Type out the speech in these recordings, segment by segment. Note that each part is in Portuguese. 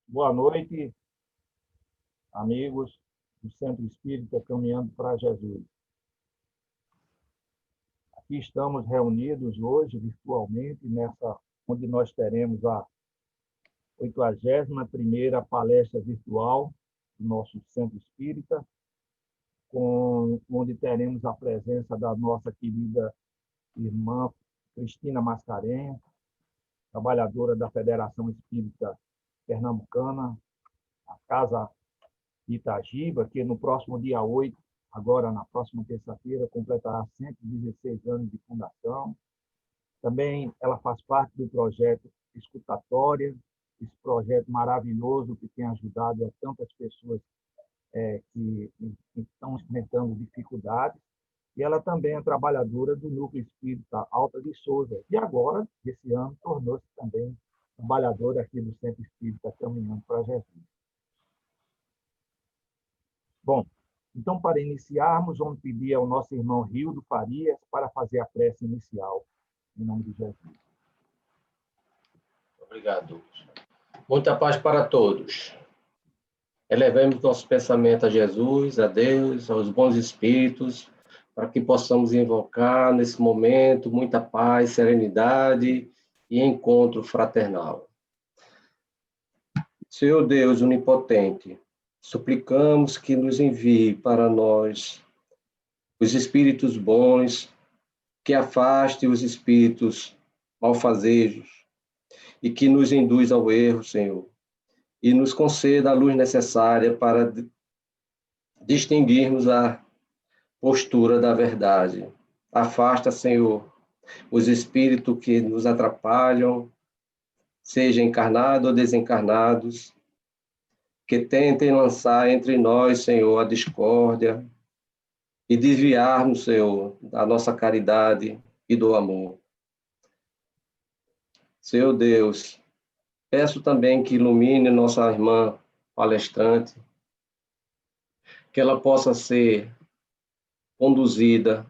Boa noite, amigos do Centro Espírita Caminhando para Jesus. Aqui estamos reunidos hoje virtualmente, onde nós teremos a 81ª palestra virtual do nosso Centro Espírita, onde teremos a presença da nossa querida irmã Cristina Mascarenhas, trabalhadora da Federação Espírita Pernambucana, a Casa Itagiba, que no próximo dia 8, agora na próxima terça-feira, completará 116 anos de fundação. Também ela faz parte do projeto Escutatória, esse projeto maravilhoso que tem ajudado a tantas pessoas que estão enfrentando dificuldades. E ela também é trabalhadora do Núcleo Espírita Alta de Souza. E agora, esse ano, tornou-se também trabalhadora aqui do Centro Espírita Caminhando para Jesus. Bom, então, para iniciarmos, vamos pedir ao nosso irmão Rildo Farias para fazer a prece inicial, em nome de Jesus. Obrigado. Muita paz para todos. Elevemos nosso pensamento a Jesus, a Deus, aos bons espíritos, para que possamos invocar nesse momento muita paz, serenidade e encontro fraternal. Senhor Deus onipotente, suplicamos que nos envie para nós os espíritos bons, que afaste os espíritos malfazejos e que nos induz ao erro, Senhor, e nos conceda a luz necessária para distinguirmos a postura da verdade. Afasta, Senhor, os espíritos que nos atrapalham, seja encarnados ou desencarnados, que tentem lançar entre nós, Senhor, a discórdia e desviarmos, Senhor, da nossa caridade e do amor. Senhor Deus, peço também que ilumine nossa irmã palestrante, que ela possa ser conduzida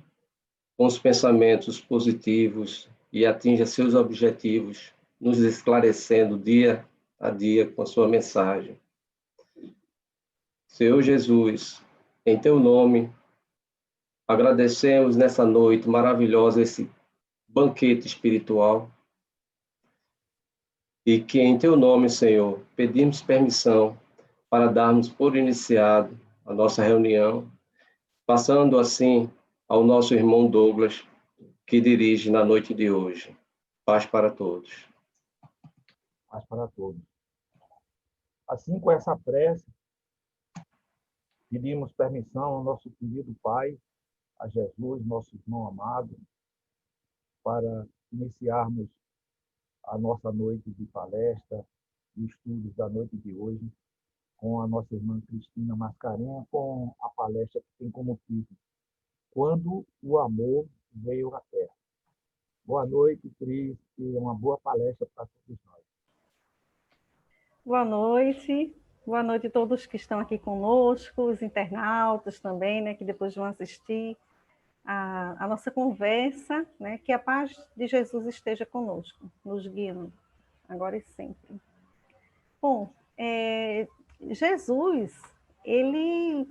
com os pensamentos positivos e atinja seus objetivos, nos esclarecendo dia a dia com a sua mensagem. Senhor Jesus, em teu nome, agradecemos nessa noite maravilhosa esse banquete espiritual e que em teu nome, Senhor, pedimos permissão para darmos por iniciado a nossa reunião, passando assim ao nosso irmão Douglas, que dirige na noite de hoje. Paz para todos. Paz para todos. Assim, com essa prece, pedimos permissão ao nosso querido Pai, a Jesus, nosso irmão amado, para iniciarmos a nossa noite de palestra e estudos da noite de hoje com a nossa irmã Cristina Mascarenhas, com a palestra que tem como título Quando o Amor Veio à Terra. Boa noite, Cris, e uma boa palestra para todos nós. Boa noite a todos que estão aqui conosco, os internautas também, né, que depois vão assistir a nossa conversa, né, que a paz de Jesus esteja conosco, nos guiando, agora e sempre. Bom, Jesus, ele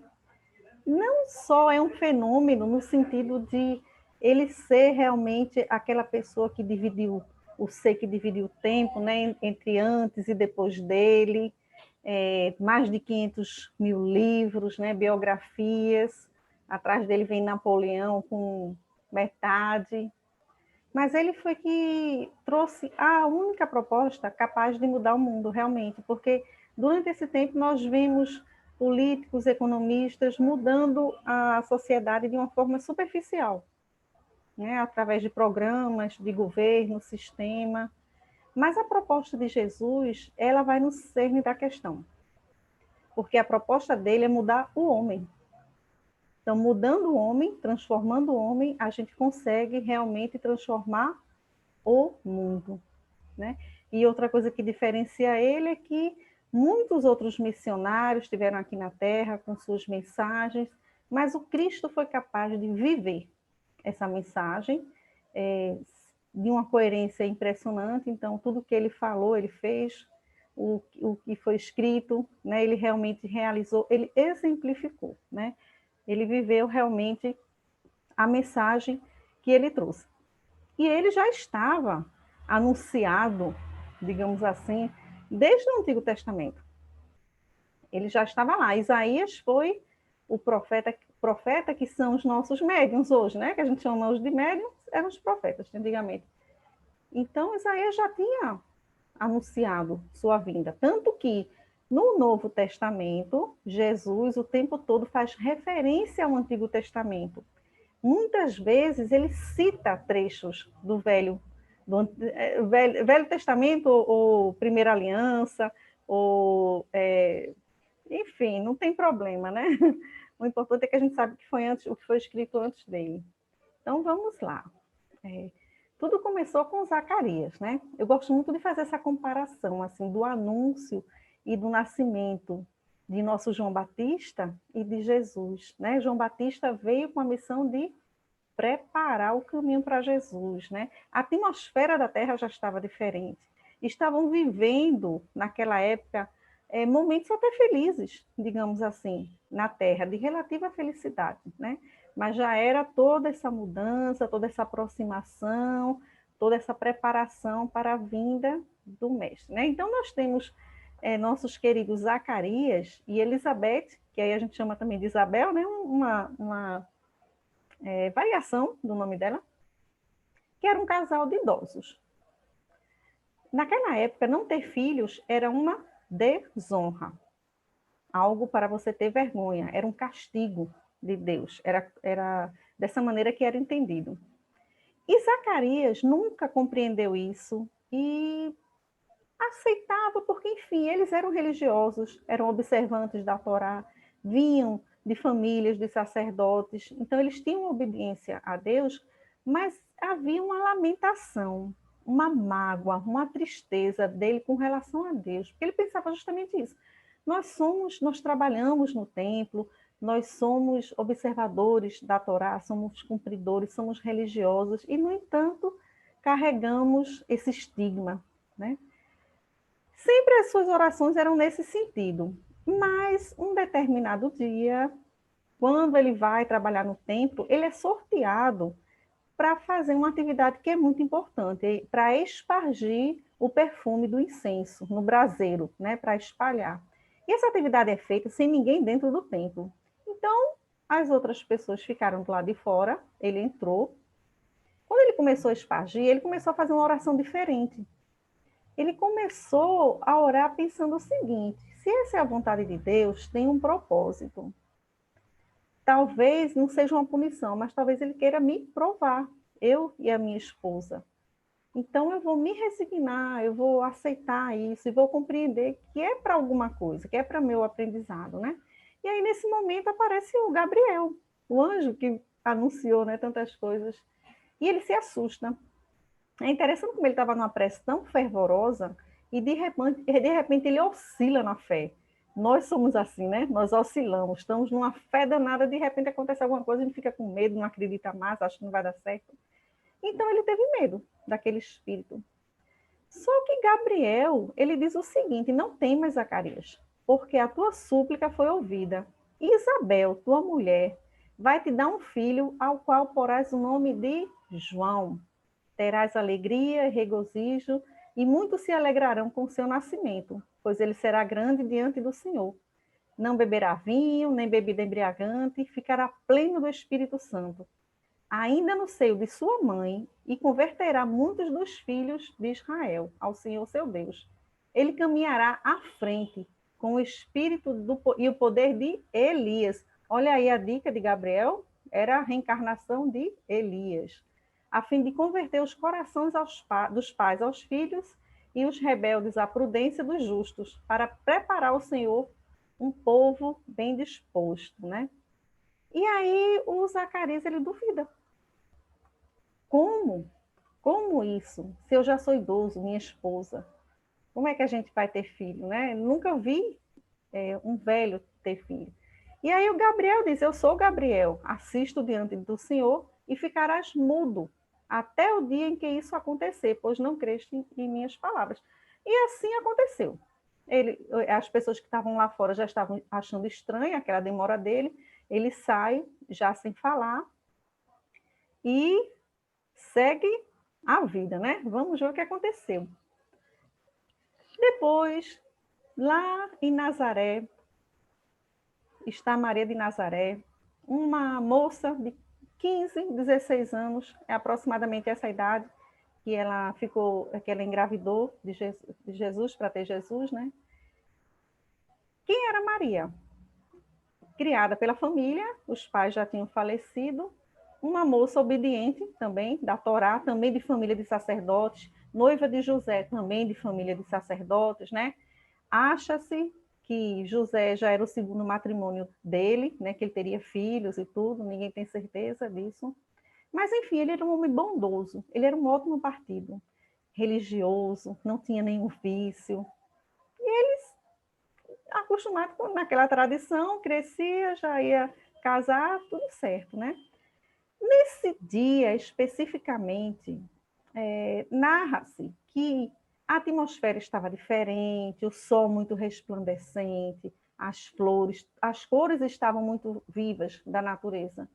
não só é um fenômeno no sentido de ele ser realmente aquela pessoa que dividiu o ser, que dividiu o tempo, né, entre antes e depois dele, mais de 500 mil livros, né, biografias, atrás dele vem Napoleão com metade, mas ele foi que trouxe a única proposta capaz de mudar o mundo, realmente, porque durante esse tempo nós vimos políticos, economistas mudando a sociedade de uma forma superficial, né? Através de programas de governo, sistema. Mas a proposta de Jesus, ela vai no cerne da questão, porque a proposta dele é mudar o homem. Então, mudando o homem, transformando o homem, a gente consegue realmente transformar o mundo, né? E outra coisa que diferencia ele é que muitos outros missionários estiveram aqui na Terra com suas mensagens, mas o Cristo foi capaz de viver essa mensagem de uma coerência impressionante. Então, tudo que ele falou, ele fez, o que foi escrito, né? Ele realmente realizou, ele exemplificou, né? Ele viveu realmente a mensagem que ele trouxe. E ele já estava anunciado, digamos assim, desde o Antigo Testamento. Ele já estava lá. Isaías foi o profeta que são os nossos médiuns hoje, né? Que a gente chama os de médiuns, eram os profetas antigamente. Então, Isaías já tinha anunciado sua vinda. Tanto que no Novo Testamento, Jesus o tempo todo faz referência ao Antigo Testamento. Muitas vezes ele cita trechos do Velho Testamento, ou Primeira Aliança, ou enfim, não tem problema, né? O importante é que a gente sabe que foi antes, o que foi escrito antes dele. Então vamos lá. Tudo começou com Zacarias, né? Eu gosto muito de fazer essa comparação, assim, do anúncio e do nascimento de nosso João Batista e de Jesus, né? João Batista veio com a missão de preparar o caminho para Jesus, né? A atmosfera da Terra já estava diferente. Estavam vivendo, naquela época, momentos até felizes, digamos assim, na Terra, de relativa felicidade, né? Mas já era toda essa mudança, toda essa aproximação, toda essa preparação para a vinda do Mestre, né? Então, nós temos nossos queridos Zacarias e Elizabeth, que aí a gente chama também de Isabel, né? Uma variação do nome dela, que era um casal de idosos. Naquela época, não ter filhos era uma desonra, algo para você ter vergonha, era um castigo de Deus, era dessa maneira que era entendido. E Zacarias nunca compreendeu isso e aceitava, porque, enfim, eles eram religiosos, eram observantes da Torá, vinham de famílias de sacerdotes, então eles tinham obediência a Deus, mas havia uma lamentação, uma mágoa, uma tristeza dele com relação a Deus, porque ele pensava justamente isso. Nós trabalhamos no templo, nós somos observadores da Torá, somos cumpridores, somos religiosos, e, no entanto, carregamos esse estigma, né? Sempre as suas orações eram nesse sentido, mas um determinado dia, quando ele vai trabalhar no templo, ele é sorteado para fazer uma atividade que é muito importante, para espargir o perfume do incenso no braseiro, né, para espalhar. E essa atividade é feita sem ninguém dentro do templo. Então, as outras pessoas ficaram do lado de fora, ele entrou. Quando ele começou a espargir, ele começou a fazer uma oração diferente. Ele começou a orar pensando o seguinte: se essa é a vontade de Deus, tem um propósito. Talvez não seja uma punição, mas talvez ele queira me provar, eu e a minha esposa. Então eu vou me resignar, eu vou aceitar isso e vou compreender que é para alguma coisa, que é para meu aprendizado, né? E aí nesse momento aparece o Gabriel, o anjo que anunciou, né, tantas coisas, e ele se assusta. É interessante como ele estava numa prece tão fervorosa e de repente ele oscila na fé. Nós somos assim, né? Nós oscilamos, estamos numa fé danada, de repente acontece alguma coisa, a gente fica com medo, não acredita mais, acha que não vai dar certo. Então ele teve medo daquele espírito. Só que Gabriel, ele diz o seguinte: não temas, Zacarias, porque a tua súplica foi ouvida. E Isabel, tua mulher, vai te dar um filho ao qual porás o nome de João. Terás alegria e regozijo, e muitos se alegrarão com o seu nascimento, pois ele será grande diante do Senhor. Não beberá vinho, nem bebida embriagante, ficará pleno do Espírito Santo, ainda no seio de sua mãe, e converterá muitos dos filhos de Israel ao Senhor seu Deus. Ele caminhará à frente com o espírito e o poder de Elias. Olha aí a dica de Gabriel, era a reencarnação de Elias, a fim de converter os corações dos pais aos filhos e os rebeldes à prudência dos justos, para preparar ao Senhor um povo bem disposto, né? E aí o Zacarias, ele duvida. Como? Como isso? Se eu já sou idoso, minha esposa, como é que a gente vai ter filho, né? Nunca vi um velho ter filho. E aí o Gabriel diz: eu sou Gabriel, assisto diante do Senhor e ficarás mudo até o dia em que isso acontecer, pois não creste em minhas palavras. E assim aconteceu. as pessoas que estavam lá fora já estavam achando estranha aquela demora dele, ele sai já sem falar e segue a vida, né? Vamos ver o que aconteceu. Depois, lá em Nazaré, está Maria de Nazaré, uma moça de 15, 16 anos, é aproximadamente essa idade, que ela engravidou de Jesus para ter Jesus, né? Quem era Maria? Criada pela família, os pais já tinham falecido, uma moça obediente também, da Torá, também de família de sacerdotes, noiva de José, também de família de sacerdotes, né? Acha-se que José já era o segundo matrimônio dele, né? Que ele teria filhos e tudo, ninguém tem certeza disso. Mas, enfim, ele era um homem bondoso, ele era um ótimo partido, religioso, não tinha nenhum vício. E eles, acostumados com naquela tradição, crescia, já ia casar, tudo certo, né? Nesse dia, especificamente, narra-se que a atmosfera estava diferente, o sol muito resplandecente, as flores, as cores estavam muito vivas da natureza.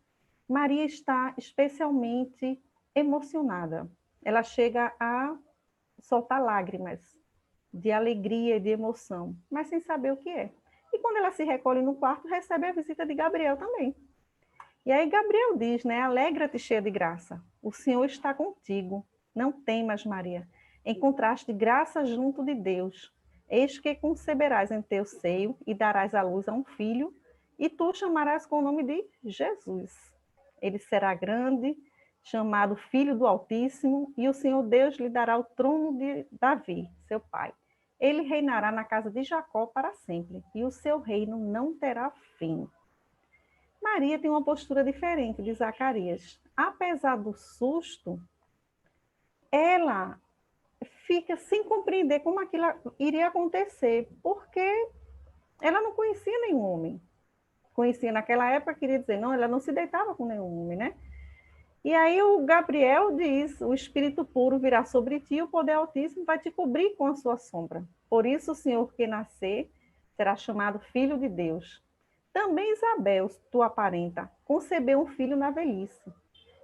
Maria está especialmente emocionada. Ela chega a soltar lágrimas de alegria e de emoção, mas sem saber o que é. E quando ela se recolhe no quarto, recebe a visita de Gabriel também. E aí Gabriel diz, né? Alegra-te, cheia de graça. O Senhor está contigo. Não temas, Maria. Encontraste graça junto de Deus. Eis que conceberás em teu seio e darás à luz a um filho, e tu o chamarás com o nome de Jesus. Ele será grande, chamado Filho do Altíssimo, e o Senhor Deus lhe dará o trono de Davi, seu pai. Ele reinará na casa de Jacó para sempre, e o seu reino não terá fim. Maria tem uma postura diferente de Zacarias. Apesar do susto, ela fica sem compreender como aquilo iria acontecer, porque ela não conhecia nenhum homem. Conhecia naquela época, queria dizer, não, ela não se deitava com nenhum homem, né? E aí o Gabriel diz, o Espírito puro virá sobre ti, o poder altíssimo vai te cobrir com a sua sombra. Por isso o Senhor que nascer será chamado Filho de Deus. Também Isabel, tua parenta, concebeu um filho na velhice.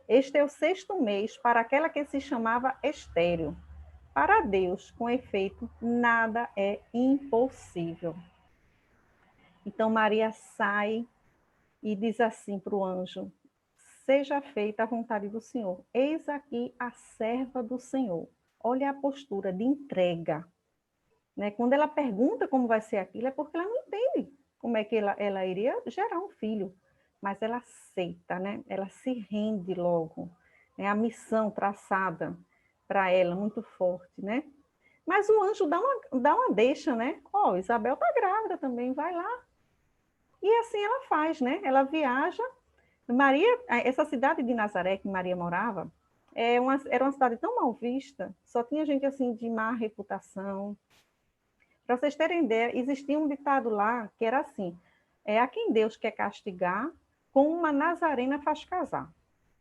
Este é o 6º mês para aquela que se chamava estéril. Para Deus, com efeito, nada é impossível. Então Maria sai e diz assim para o anjo: seja feita a vontade do Senhor. Eis aqui a serva do Senhor. Olha a postura de entrega. Né? Quando ela pergunta como vai ser aquilo, é porque ela não entende como é que ela iria gerar um filho. Mas ela aceita, né? Ela se rende logo. É a missão traçada para ela, muito forte, né? Mas o anjo dá uma deixa, né? Ó, Isabel está grávida também, vai lá. E assim ela faz, né? Ela viaja. Maria, essa cidade de Nazaré que Maria morava, era uma cidade tão mal vista, só tinha gente assim de má reputação. Para vocês terem ideia, existia um ditado lá que era assim: a quem Deus quer castigar, com uma nazarena faz casar.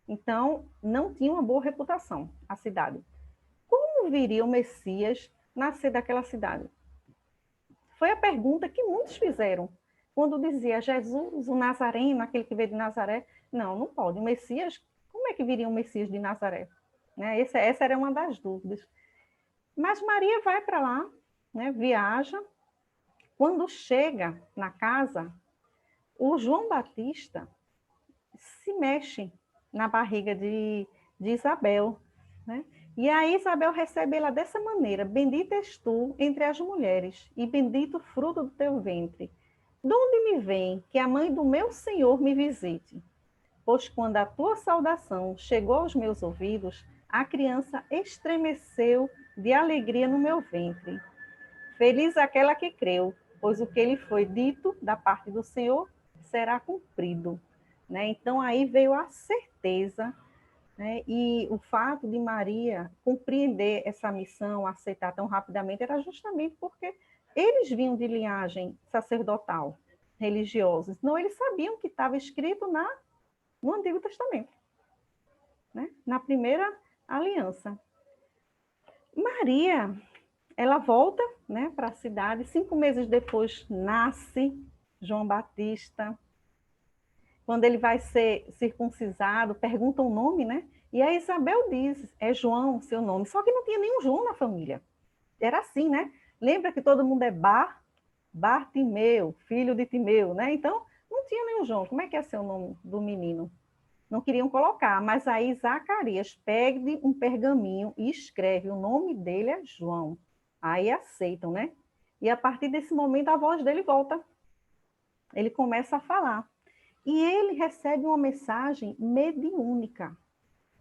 Então, não tinha uma boa reputação a cidade. Como viria o Messias nascer daquela cidade? Foi a pergunta que muitos fizeram. Quando dizia Jesus, o Nazareno, aquele que veio de Nazaré, não pode. O Messias, como é que viria o Messias de Nazaré? Né? Essa era uma das dúvidas. Mas Maria vai para lá, né? Viaja. Quando chega na casa, o João Batista se mexe na barriga de Isabel, né? E aí Isabel recebe ela dessa maneira: bendita és tu entre as mulheres, e bendito o fruto do teu ventre. De onde me vem que a mãe do meu Senhor me visite? Pois quando a tua saudação chegou aos meus ouvidos, a criança estremeceu de alegria no meu ventre. Feliz aquela que creu, pois o que lhe foi dito da parte do Senhor será cumprido. Né? Então aí veio a certeza, né? E o fato de Maria compreender essa missão, aceitar tão rapidamente, era justamente porque eles vinham de linhagem sacerdotal, religiosa. Não, eles sabiam que estava escrito no Antigo Testamento, né? Na primeira aliança. Maria, ela volta, né, para a cidade. 5 meses depois nasce João Batista. Quando ele vai ser circuncisado, pergunta o nome, né? E a Isabel diz, é João seu nome. Só que não tinha nenhum João na família. Era assim, né? Lembra que todo mundo é Bartimeu, filho de Timeu, né? Então, não tinha nenhum João. Como é que é ser o nome do menino? Não queriam colocar, mas aí Zacarias pede um pergaminho e escreve, o nome dele é João. Aí aceitam, né? E a partir desse momento a voz dele volta. Ele começa a falar. E ele recebe uma mensagem mediúnica,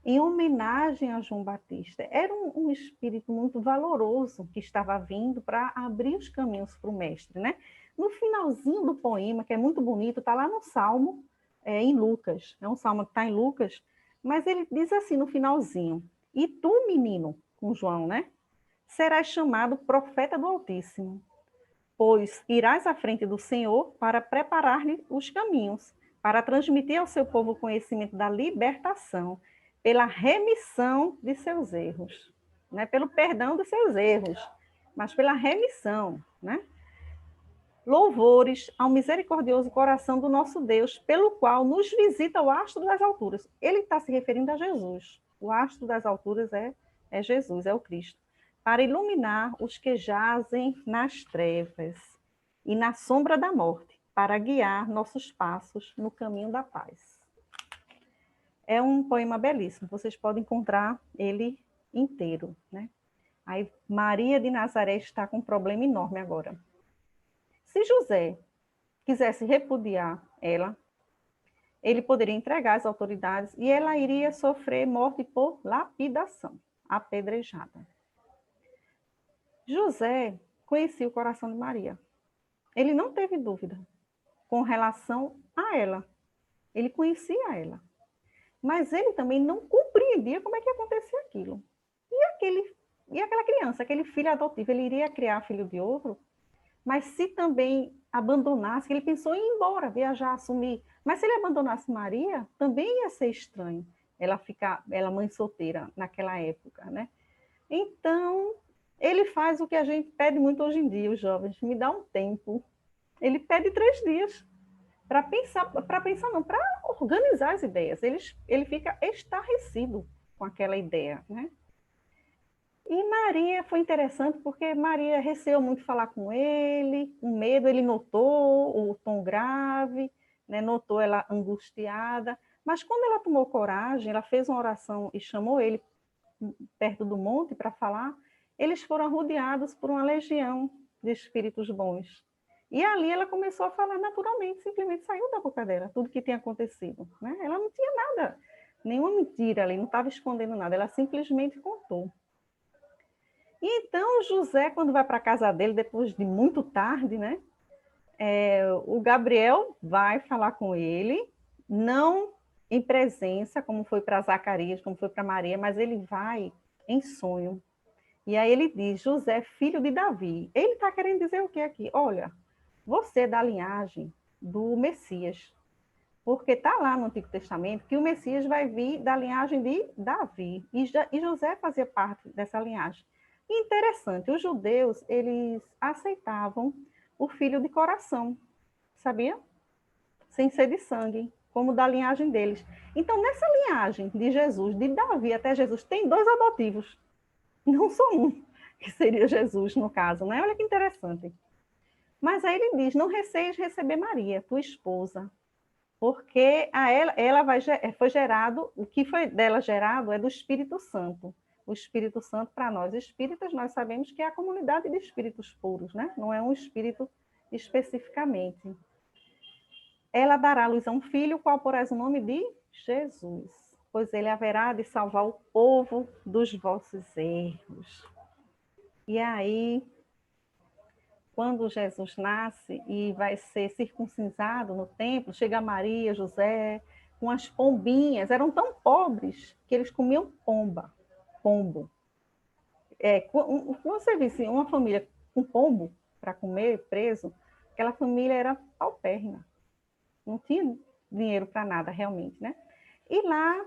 em homenagem a João Batista. Era um espírito muito valoroso que estava vindo para abrir os caminhos para o mestre, né? No finalzinho do poema, que é muito bonito, está lá no Salmo, em Lucas, é um salmo que está em Lucas, mas ele diz assim no finalzinho, e tu, menino, com João, né? Serás chamado profeta do Altíssimo, pois irás à frente do Senhor para preparar-lhe os caminhos, para transmitir ao seu povo o conhecimento da libertação, pela remissão de seus erros, né? Pelo perdão dos seus erros, mas pela remissão, né? Louvores ao misericordioso coração do nosso Deus, pelo qual nos visita o astro das alturas. Ele está se referindo a Jesus. O astro das alturas é Jesus, é o Cristo. Para iluminar os que jazem nas trevas e na sombra da morte, para guiar nossos passos no caminho da paz. É um poema belíssimo, vocês podem encontrar ele inteiro, né? Aí Maria de Nazaré está com um problema enorme agora. Se José quisesse repudiar ela, ele poderia entregar às autoridades e ela iria sofrer morte por lapidação, apedrejada. José conhecia o coração de Maria. Ele não teve dúvida com relação a ela. Ele conhecia ela. Mas ele também não compreendia como é que acontecia aquilo. E aquela criança, aquele filho adotivo, ele iria criar filho de outro? Mas se também abandonasse, ele pensou em ir embora, viajar, assumir. Mas se ele abandonasse Maria, também ia ser estranho ela mãe solteira naquela época, né? Então, ele faz o que a gente pede muito hoje em dia, os jovens, me dá um tempo. Ele pede 3 dias para não, para organizar as ideias. Ele fica estarrecido com aquela ideia, né? E Maria foi interessante porque Maria receou muito falar com ele, com medo, ele notou o tom grave, né? Notou ela angustiada, mas quando ela tomou coragem, ela fez uma oração e chamou ele perto do monte para falar, eles foram rodeados por uma legião de espíritos bons. E ali ela começou a falar naturalmente, simplesmente saiu da boca dela tudo que tinha acontecido, né? Ela não tinha nada, nenhuma mentira ali, não estava escondendo nada, ela simplesmente contou. E então, José, quando vai para a casa dele, depois de muito tarde, né? O Gabriel vai falar com ele, não em presença, como foi para Zacarias, como foi para Maria, mas ele vai em sonho. E aí ele diz, José, filho de Davi. Ele está querendo dizer o que aqui? Olha, você é da linhagem do Messias, porque está lá no Antigo Testamento que o Messias vai vir da linhagem de Davi, e José fazia parte dessa linhagem. Interessante, os judeus, eles aceitavam o filho de coração, sabia? Sem ser de sangue, como da linhagem deles. Então, nessa linhagem de Jesus, de Davi até Jesus, tem 2 adotivos, não só um, que seria Jesus, no caso, né? Olha que interessante. Mas aí ele diz, não receias receber Maria, tua esposa, porque ela foi gerado, o que foi dela gerado é do Espírito Santo. O Espírito Santo, para nós espíritas, nós sabemos que é a comunidade de espíritos puros, né? Não é um espírito especificamente. Ela dará à luz a um filho, qual porás o nome de Jesus, pois ele haverá de salvar o povo dos vossos erros. E aí, quando Jesus nasce e vai ser circuncisado no templo, chega Maria, José, com as pombinhas, eram tão pobres que eles comiam pombo. Você visse uma família com pombo para comer, preso, aquela família era paupérrima, não tinha dinheiro para nada realmente, né? E lá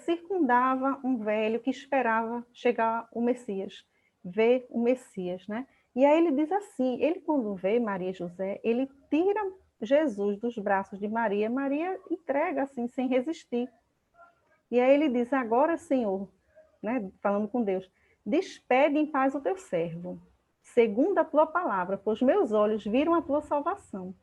circundava um velho que esperava chegar o Messias. ver o Messias, né? E aí ele diz assim, ele quando vê Maria e José, ele tira Jesus dos braços de Maria, Maria entrega assim, sem resistir. E aí ele diz, agora, Senhor, né, falando com Deus, despede em paz o teu servo, segundo a tua palavra, pois meus olhos viram a tua salvação,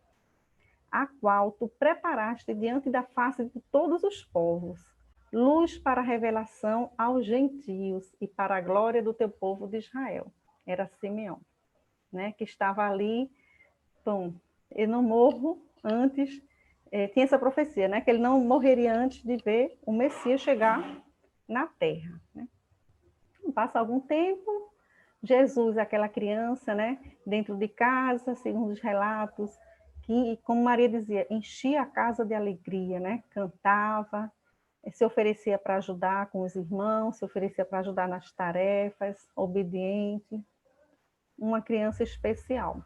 a qual tu preparaste diante da face de todos os povos, luz para a revelação aos gentios e para a glória do teu povo de Israel. Era Simeão, né, que estava ali, bom, eu não morro antes, tinha essa profecia, né, que ele não morreria antes de ver o Messias chegar na terra, né? Passa algum tempo, Jesus, aquela criança, né, dentro de casa, segundo os relatos, que, como Maria dizia, enchia a casa de alegria, né, cantava, se oferecia para ajudar com os irmãos, se oferecia para ajudar nas tarefas, obediente, uma criança especial.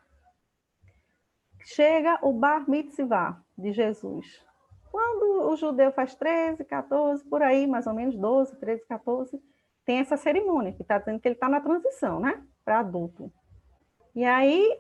Chega o Bar Mitzvah de Jesus. Quando o judeu faz 13, 14, por aí, mais ou menos 12, 13, 14, tem essa cerimônia, que está dizendo que ele está na transição, né? Para adulto. E aí,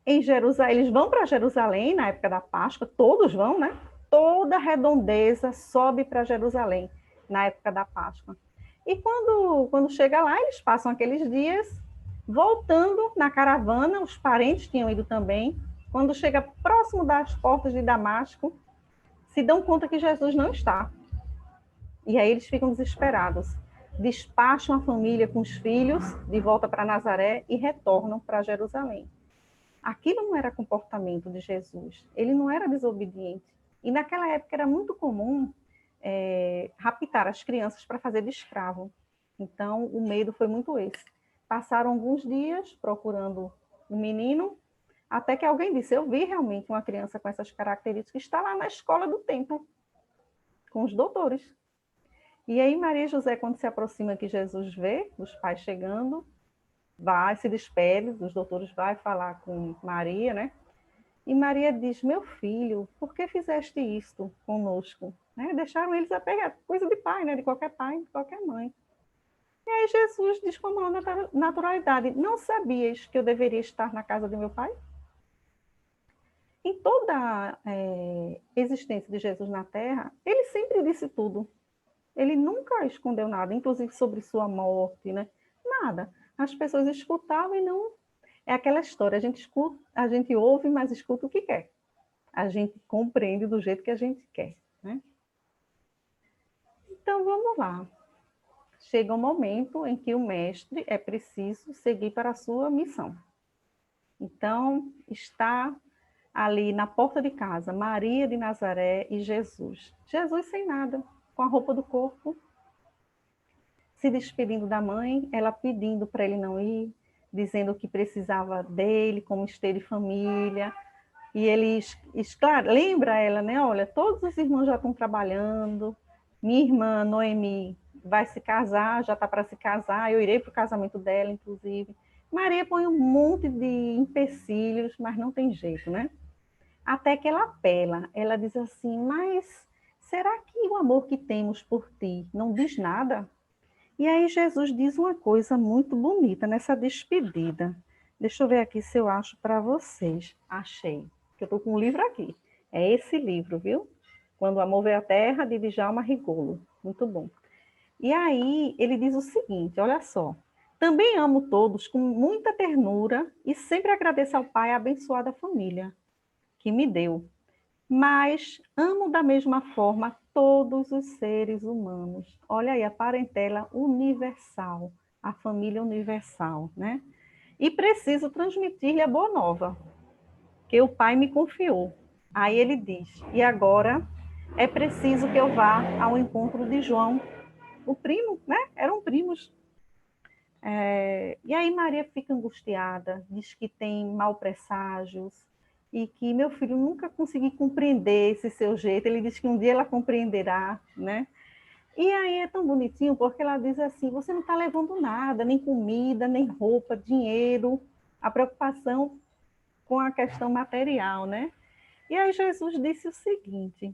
em Jerusalém, eles vão para Jerusalém na época da Páscoa, todos vão, né? Toda a redondeza sobe para Jerusalém na época da Páscoa. E quando chega lá, eles passam aqueles dias voltando na caravana, os parentes tinham ido também. Quando chega próximo das portas de Damasco, se dão conta que Jesus não está. E aí eles ficam desesperados. Despacham a família com os filhos de volta para Nazaré e retornam para Jerusalém. Aquilo não era comportamento de Jesus. Ele não era desobediente. E naquela época era muito comum raptar as crianças para fazer de escravo. Então, o medo foi muito esse. Passaram alguns dias procurando o menino, até que alguém disse, eu vi realmente uma criança com essas características, que está lá na escola do templo, com os doutores. E aí Maria e José, quando se aproxima que Jesus vê, os pais chegando, vai, se despede, os doutores vai falar com Maria, né? E Maria diz, meu filho, por que fizeste isto conosco? Né? Deixaram eles a pegar, coisa de pai, né? De qualquer pai, de qualquer mãe. E aí Jesus diz com a maior naturalidade, não sabias que eu deveria estar na casa de meu pai? Em toda a existência de Jesus na Terra, ele sempre disse tudo. Ele nunca escondeu nada, inclusive sobre sua morte, né? Nada. As pessoas escutavam e não... É aquela história, a gente escuta, a gente ouve, mas escuta o que quer. A gente compreende do jeito que a gente quer, né? Então, vamos lá. Chega um momento em que o mestre é preciso seguir para a sua missão. Então, está ali na porta de casa, Maria de Nazaré e Jesus. Jesus sem nada, com a roupa do corpo, se despedindo da mãe, ela pedindo para ele não ir, dizendo que precisava dele, como esteira de família. E ele lembra ela, né? Olha, todos os irmãos já estão trabalhando, minha irmã Noemi vai se casar, já está para se casar, eu irei para o casamento dela, inclusive. Maria põe um monte de empecilhos, mas não tem jeito, né? Até que ela apela, ela diz assim, mas será que o amor que temos por ti não diz nada? E aí Jesus diz uma coisa muito bonita nessa despedida. Deixa eu ver aqui se eu acho para vocês. Achei, que eu estou com um livro aqui. É esse livro, viu? Quando o Amor Veio à Terra, de Djalma Rigolo. Muito bom. E aí ele diz o seguinte, olha só. Também amo todos com muita ternura e sempre agradeço ao Pai a abençoada família que me deu. Mas amo da mesma forma todos os seres humanos. Olha aí, a parentela universal, a família universal, né? E preciso transmitir-lhe a boa nova, que o Pai me confiou. Aí ele diz, e agora é preciso que eu vá ao encontro de João, o primo, né? Eram primos. E aí Maria fica angustiada, diz que tem mau presságios, e que meu filho nunca consegui compreender esse seu jeito. Ele diz que um dia ela compreenderá, né? E aí é tão bonitinho, porque ela diz assim, você não está levando nada, nem comida, nem roupa, dinheiro, a preocupação com a questão material, né? E aí Jesus disse o seguinte,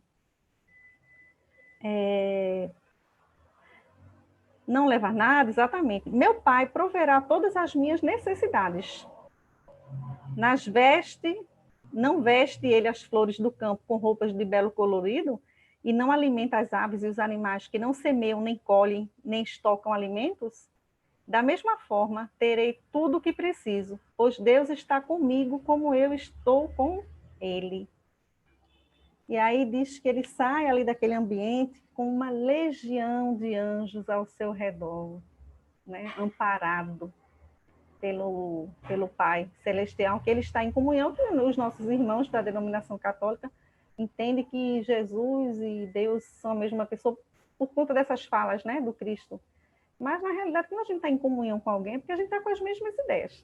Não levar nada, exatamente. Meu pai proverá todas as minhas necessidades. Nas veste, não veste ele as flores do campo com roupas de belo colorido, e não alimenta as aves e os animais que não semeiam, nem colhem, nem estocam alimentos? Da mesma forma, terei tudo o que preciso, pois Deus está comigo como eu estou com ele. E aí diz que ele sai ali daquele ambiente com uma legião de anjos ao seu redor, né? Amparado pelo Pai Celestial, que ele está em comunhão com os nossos irmãos da denominação católica, entende que Jesus e Deus são a mesma pessoa por conta dessas falas, né, do Cristo. Mas, na realidade, quando a gente está em comunhão com alguém, é porque a gente está com as mesmas ideias.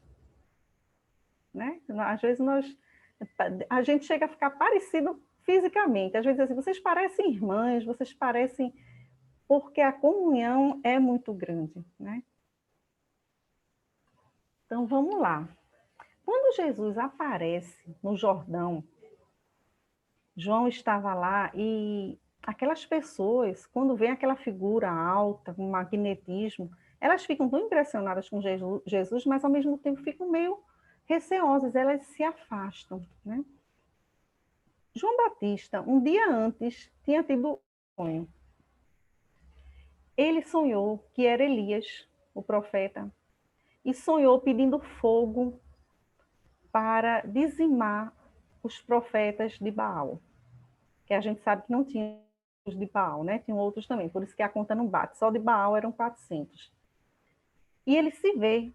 Né? Às vezes, a gente chega a ficar parecido fisicamente. Às vezes, assim, vocês parecem irmãs, vocês parecem... Porque a comunhão é muito grande, né? Então, vamos lá. Quando Jesus aparece no Jordão, João estava lá e aquelas pessoas, quando vem aquela figura alta, com magnetismo, elas ficam tão impressionadas com Jesus, mas ao mesmo tempo ficam meio receosas, elas se afastam, né? João Batista, um dia antes, tinha tido um sonho. Ele sonhou que era Elias, o profeta, e sonhou pedindo fogo para dizimar os profetas de Baal, que a gente sabe que não tinha os de Baal, né? Tinham outros também, por isso que a conta não bate, só de Baal eram 400. E ele se vê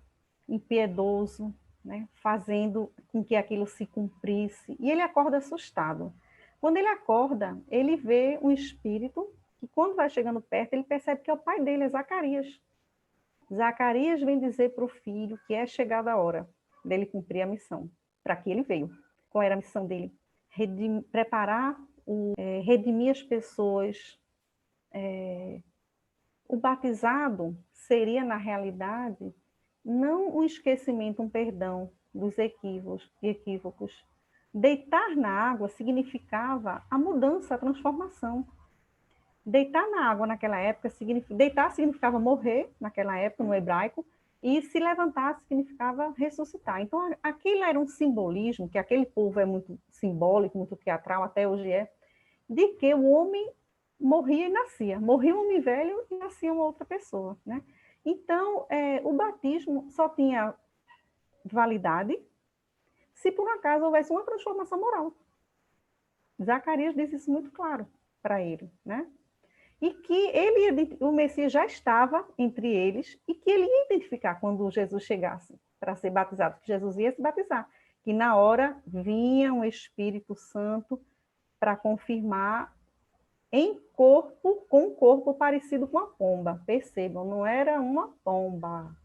impiedoso, né? Fazendo com que aquilo se cumprisse, e ele acorda assustado. Quando ele acorda, ele vê um espírito que, quando vai chegando perto, ele percebe que é o pai dele, é Zacarias. Zacarias vem dizer para o filho que é chegada a hora dele cumprir a missão, para que ele veio. Qual era a missão dele? Redimir as pessoas. O batizado seria, na realidade, não um esquecimento, um perdão dos equívocos. Deitar na água significava a mudança, a transformação. Deitar na água naquela época, deitar significava morrer, naquela época, no hebraico, e se levantar significava ressuscitar. Então, aquilo era um simbolismo, que aquele povo é muito simbólico, muito teatral, até hoje é, de que o homem morria e nascia. Morria um homem velho e nascia uma outra pessoa, né? Então, o batismo só tinha validade se por acaso houvesse uma transformação moral. Zacarias disse isso muito claro para ele, né? E que o Messias já estava entre eles e que ele ia identificar quando Jesus chegasse para ser batizado, que Jesus ia se batizar, que na hora vinha um Espírito Santo para confirmar com um corpo parecido com a pomba. Percebam, não era uma pomba,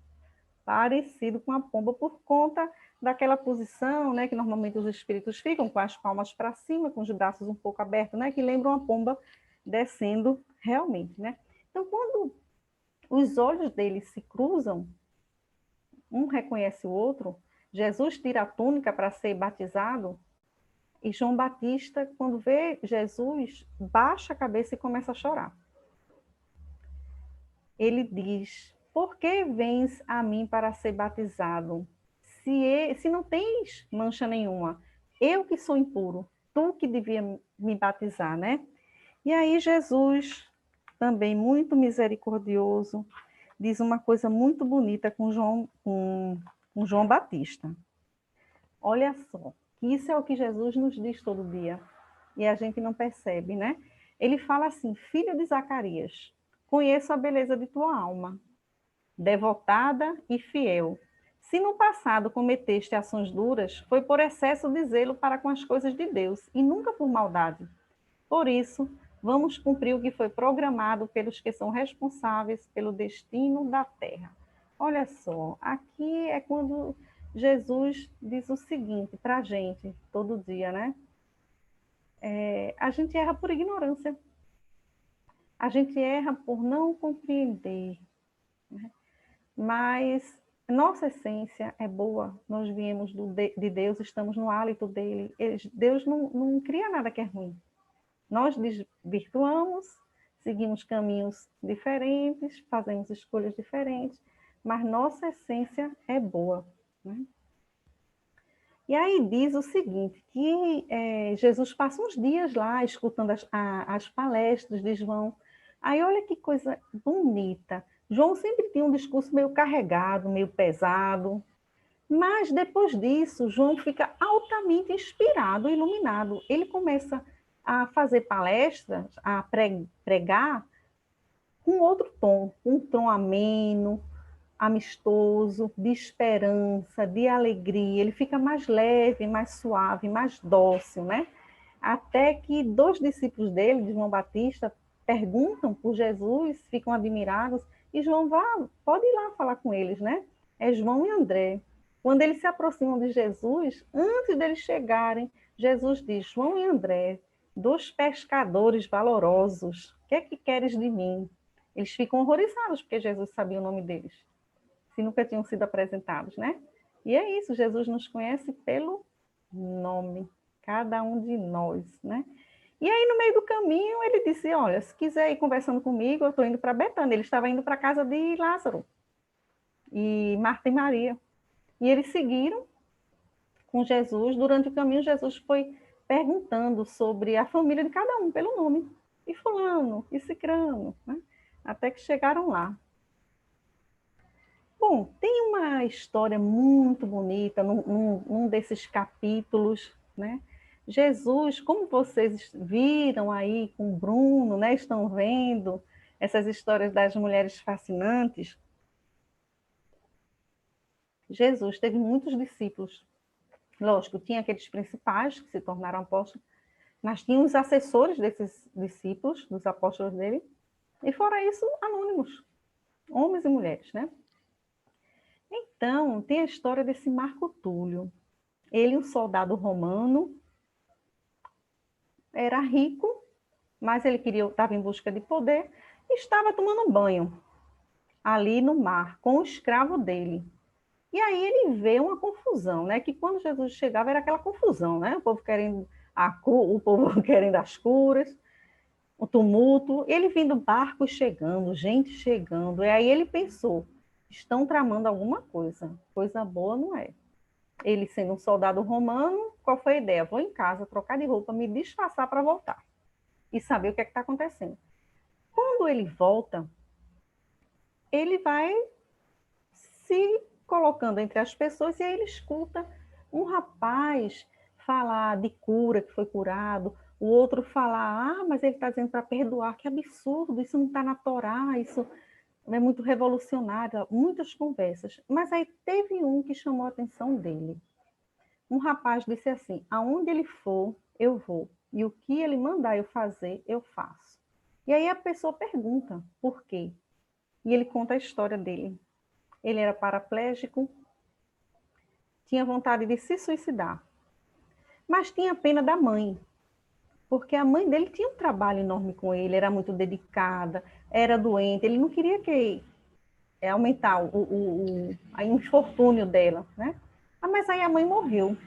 parecido com a pomba por conta daquela posição, né, que normalmente os espíritos ficam com as palmas para cima, com os braços um pouco abertos, né, que lembram uma pomba descendo realmente, né? Então, quando os olhos deles se cruzam, um reconhece o outro, Jesus tira a túnica para ser batizado, e João Batista, quando vê Jesus, baixa a cabeça e começa a chorar. Ele diz: por que vens a mim para ser batizado? Se não tens mancha nenhuma, eu que sou impuro, tu que devia me batizar, né? E aí Jesus, também muito misericordioso, diz uma coisa muito bonita com João Batista. Olha só, que isso é o que Jesus nos diz todo dia, e a gente não percebe, né? Ele fala assim: filho de Zacarias, conheço a beleza de tua alma, devotada e fiel. Se no passado cometeste ações duras, foi por excesso de zelo para com as coisas de Deus, e nunca por maldade. Por isso, vamos cumprir o que foi programado pelos que são responsáveis pelo destino da terra. Olha só, aqui é quando Jesus diz o seguinte para a gente, todo dia, né? A gente erra por ignorância. A gente erra por não compreender. Né? Mas nossa essência é boa. Nós viemos de Deus, estamos no hálito dele. Deus não cria nada que é ruim. Nós desvirtuamos, seguimos caminhos diferentes, fazemos escolhas diferentes, mas nossa essência é boa, né? E aí diz o seguinte, que Jesus passa uns dias lá escutando as palestras de João. Aí olha que coisa bonita. João sempre tinha um discurso meio carregado, meio pesado, mas depois disso, João fica altamente inspirado, iluminado. Ele começa a fazer palestras, a pregar com outro tom, um tom ameno, amistoso, de esperança, de alegria. Ele fica mais leve, mais suave, mais dócil, né? Até que 2 discípulos dele, de João Batista, perguntam por Jesus, ficam admirados, e João pode ir lá falar com eles, né? É João e André. Quando eles se aproximam de Jesus, antes deles chegarem, Jesus diz: João e André, 2 pescadores valorosos, o que é que queres de mim? Eles ficam horrorizados, porque Jesus sabia o nome deles, se nunca tinham sido apresentados, né? E é isso, Jesus nos conhece pelo nome, cada um de nós, né? E aí, no meio do caminho, ele disse, olha, se quiser ir conversando comigo, eu estou indo para Betânia. Ele estava indo para a casa de Lázaro, e Marta e Maria. E eles seguiram com Jesus. Durante o caminho, Jesus foi perguntando sobre a família de cada um, pelo nome. E fulano, e cicrano, né? Até que chegaram lá. Bom, tem uma história muito bonita num desses capítulos, né? Jesus, como vocês viram aí com o Bruno, né? Estão vendo essas histórias das mulheres fascinantes. Jesus teve muitos discípulos. Lógico, tinha aqueles principais que se tornaram apóstolos, mas tinha os assessores desses discípulos, dos apóstolos dele, e fora isso, anônimos, homens e mulheres, né? Então, tem a história desse Marco Túlio. Ele, um soldado romano, era rico, mas ele estava em busca de poder, e estava tomando banho ali no mar com o escravo dele. E aí ele vê uma confusão, né? Que quando Jesus chegava era aquela confusão, né? O povo querendo o povo querendo as curas, o tumulto. Ele vindo barcos chegando, gente chegando. E aí ele pensou: estão tramando alguma coisa boa não é. Ele sendo um soldado romano, qual foi a ideia? Vou em casa trocar de roupa, me disfarçar para voltar e saber o que é que está acontecendo. Quando ele volta, ele vai se colocando entre as pessoas e aí ele escuta um rapaz falar de cura, que foi curado, o outro falar, mas ele está dizendo para perdoar, que absurdo, isso não está na Torá, isso é muito revolucionário, muitas conversas. Mas aí teve um que chamou a atenção dele. Um rapaz disse assim, aonde ele for, eu vou, e o que ele mandar eu fazer, eu faço. E aí a pessoa pergunta, por quê? E ele conta a história dele. Ele era paraplégico, tinha vontade de se suicidar, mas tinha pena da mãe, porque a mãe dele tinha um trabalho enorme com ele, era muito dedicada, era doente, ele não queria que aumentar o infortúnio dela, né? Mas aí a mãe morreu.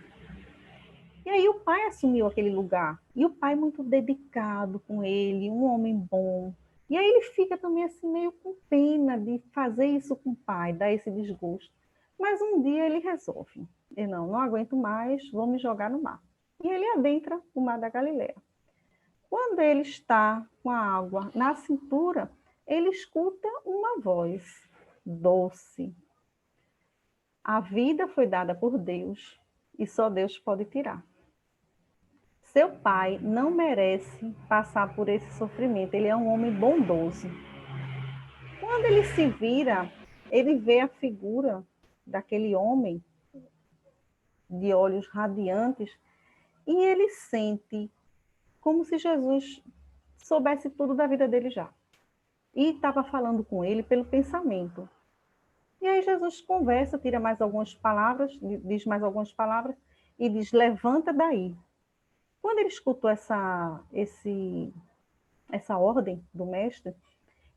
E aí o pai assumiu aquele lugar. E o pai muito dedicado com ele, um homem bom. E aí ele fica também assim meio com pena de fazer isso com o pai, dar esse desgosto. Mas um dia ele resolve. Eu não aguento mais, vou me jogar no mar. E ele adentra o mar da Galileia. Quando ele está com a água na cintura, ele escuta uma voz doce. A vida foi dada por Deus e só Deus pode tirar. Seu pai não merece passar por esse sofrimento. Ele é um homem bondoso. Quando ele se vira, ele vê a figura daquele homem de olhos radiantes e ele sente como se Jesus soubesse tudo da vida dele já. E estava falando com ele pelo pensamento. E aí Jesus conversa, tira mais algumas palavras, diz mais algumas palavras e diz, levanta daí. Quando ele escutou essa ordem do mestre,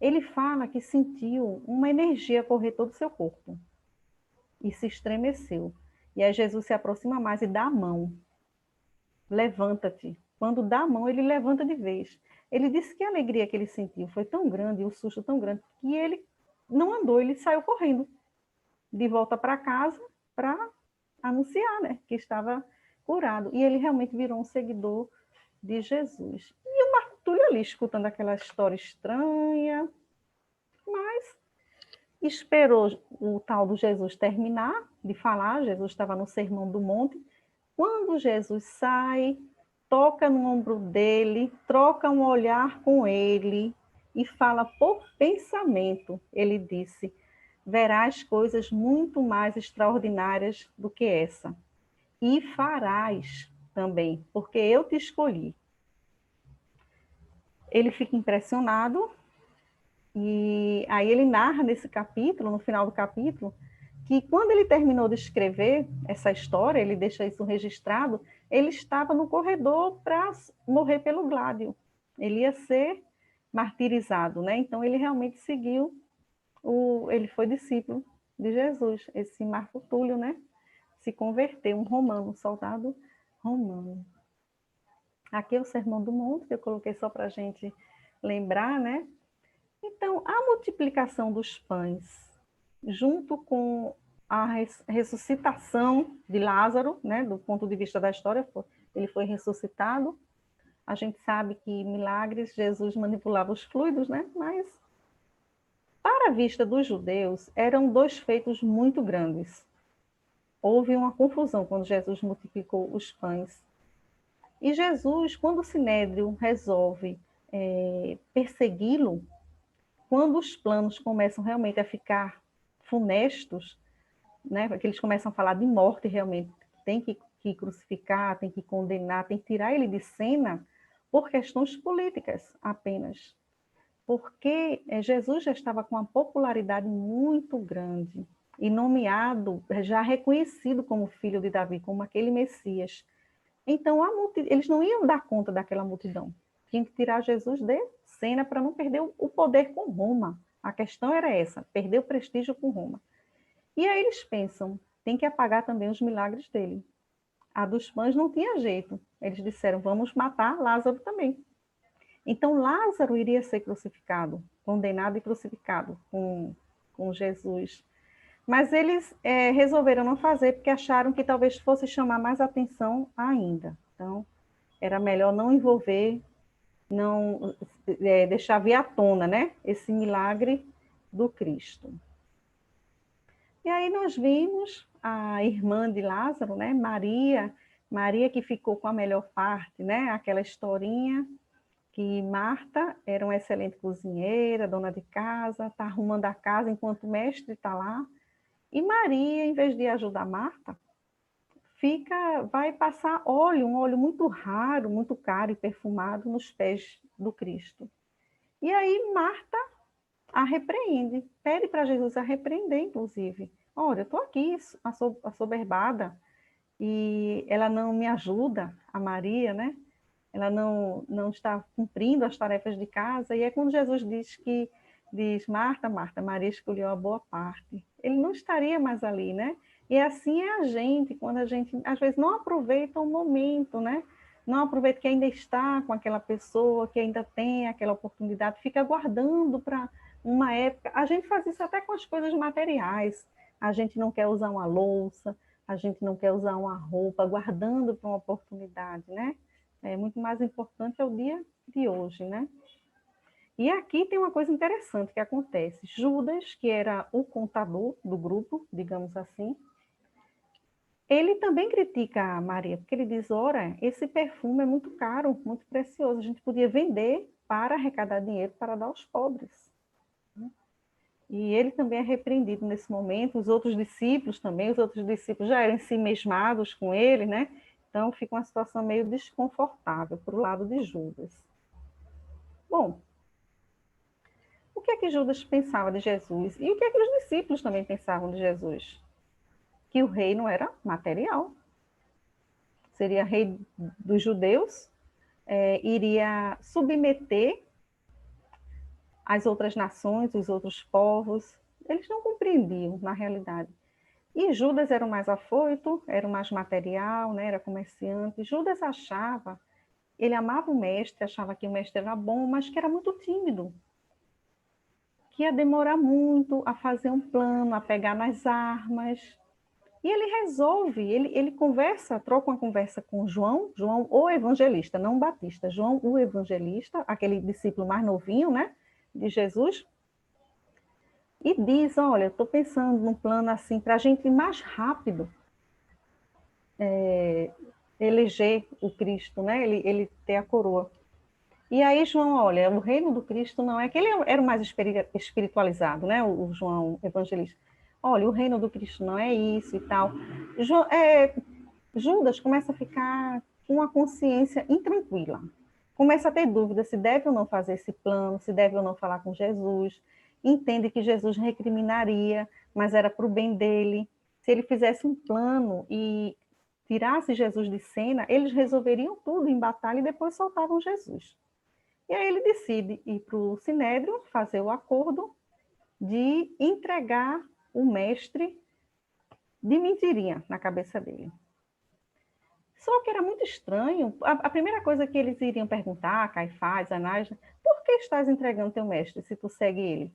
ele fala que sentiu uma energia correr todo o seu corpo e se estremeceu. E aí Jesus se aproxima mais e dá a mão. Levanta-te. Quando dá a mão, ele levanta de vez. Ele disse que a alegria que ele sentiu foi tão grande, o susto tão grande, que ele não andou, ele saiu correndo de volta para casa para anunciar, né, que estava curado. E ele realmente virou um seguidor de Jesus. E o Marco Túlio ali, escutando aquela história estranha, mas esperou o tal do Jesus terminar de falar. Jesus estava no Sermão do Monte. Quando Jesus sai, toca no ombro dele, troca um olhar com ele e fala por pensamento. Ele disse: verás coisas muito mais extraordinárias do que essa. E farás também, porque eu te escolhi. Ele fica impressionado e aí ele narra nesse capítulo, no final do capítulo, que quando ele terminou de escrever essa história, ele deixa isso registrado, ele estava no corredor para morrer pelo Gládio. Ele ia ser martirizado, né? Então ele realmente seguiu, ele foi discípulo de Jesus, esse Marco Túlio, né? Se converteu, um romano, um soldado romano. Aqui é o Sermão do Monte, que eu coloquei só para a gente lembrar, né? Então, a multiplicação dos pães, junto com a ressuscitação de Lázaro, né, do ponto de vista da história, ele foi ressuscitado. A gente sabe que milagres, Jesus manipulava os fluidos, né? Mas, para a vista dos judeus, eram dois feitos muito grandes. Houve uma confusão quando Jesus multiplicou os pães. E Jesus, quando o Sinédrio resolve persegui-lo, quando os planos começam realmente a ficar funestos, né, que eles começam a falar de morte realmente, tem que crucificar, tem que condenar, tem que tirar ele de cena por questões políticas apenas. Porque Jesus já estava com uma popularidade muito grande e nomeado, já reconhecido como filho de Davi, como aquele Messias. Então, eles não iam dar conta daquela multidão. Tinha que tirar Jesus de cena para não perder o poder com Roma. A questão era essa, perder o prestígio com Roma. E aí eles pensam, tem que apagar também os milagres dele. A dos pães não tinha jeito. Eles disseram, vamos matar Lázaro também. Então Lázaro iria ser crucificado, condenado e crucificado com Jesus. Mas eles resolveram não fazer porque acharam que talvez fosse chamar mais atenção ainda. Então, era melhor não envolver, não deixar vir à tona, né, esse milagre do Cristo. E aí nós vimos a irmã de Lázaro, né, Maria que ficou com a melhor parte, né, aquela historinha que Marta era uma excelente cozinheira, dona de casa, está arrumando a casa enquanto o mestre está lá. E Maria, em vez de ajudar Marta, vai passar um óleo muito raro, muito caro e perfumado nos pés do Cristo. E aí Marta a repreende, pede para Jesus a repreender, inclusive. Olha, eu estou aqui assoberbada e ela não me ajuda, a Maria, né? Ela não está cumprindo as tarefas de casa. E é quando Jesus diz, Marta, Marta, Maria escolheu a boa parte. Ele não estaria mais ali, né? E assim é a gente, quando a gente, às vezes, não aproveita o momento, né? Não aproveita que ainda está com aquela pessoa, que ainda tem aquela oportunidade, fica aguardando para uma época. A gente faz isso até com as coisas materiais. A gente não quer usar uma louça, a gente não quer usar uma roupa, aguardando para uma oportunidade, né? É muito mais importante é o dia de hoje, né? E aqui tem uma coisa interessante que acontece. Judas, que era o contador do grupo, digamos assim, ele também critica a Maria, porque ele diz, ora, esse perfume é muito caro, muito precioso, a gente podia vender para arrecadar dinheiro para dar aos pobres. E ele também é repreendido nesse momento, os outros discípulos já eram ensimesmados com ele, né? Então fica uma situação meio desconfortável para o lado de Judas. Bom, o que é que Judas pensava de Jesus? E o que é que os discípulos também pensavam de Jesus? Que o reino era material. Seria rei dos judeus, iria submeter as outras nações, os outros povos. Eles não compreendiam, na realidade. E Judas era o mais afoito, era o mais material, né? Era comerciante. Judas achava ele amava o mestre, achava que o mestre era bom, mas que era muito tímido, que ia demorar muito a fazer um plano, a pegar nas armas. E ele resolve, ele conversa, troca uma conversa com João, João o evangelista, não o Batista, João o evangelista, aquele discípulo mais novinho, né, de Jesus, e diz, olha, estou pensando num plano assim, para a gente ir mais rápido eleger o Cristo, né, ele ter a coroa. E aí João, olha, o reino do Cristo não é, que ele era o mais espiritualizado, né, o João evangelista. Olha, o reino do Cristo não é isso e tal. Judas começa a ficar com uma consciência intranquila. Começa a ter dúvida se deve ou não fazer esse plano, se deve ou não falar com Jesus. Entende que Jesus recriminaria, mas era para o bem dele. Se ele fizesse um plano e tirasse Jesus de cena, eles resolveriam tudo em batalha e depois soltavam Jesus. E aí ele decide ir para o Sinédrio, fazer o acordo de entregar o mestre de mentirinha na cabeça dele. Só que era muito estranho. A primeira coisa que eles iriam perguntar, Caifás, Anás, por que estás entregando teu mestre se tu segue ele?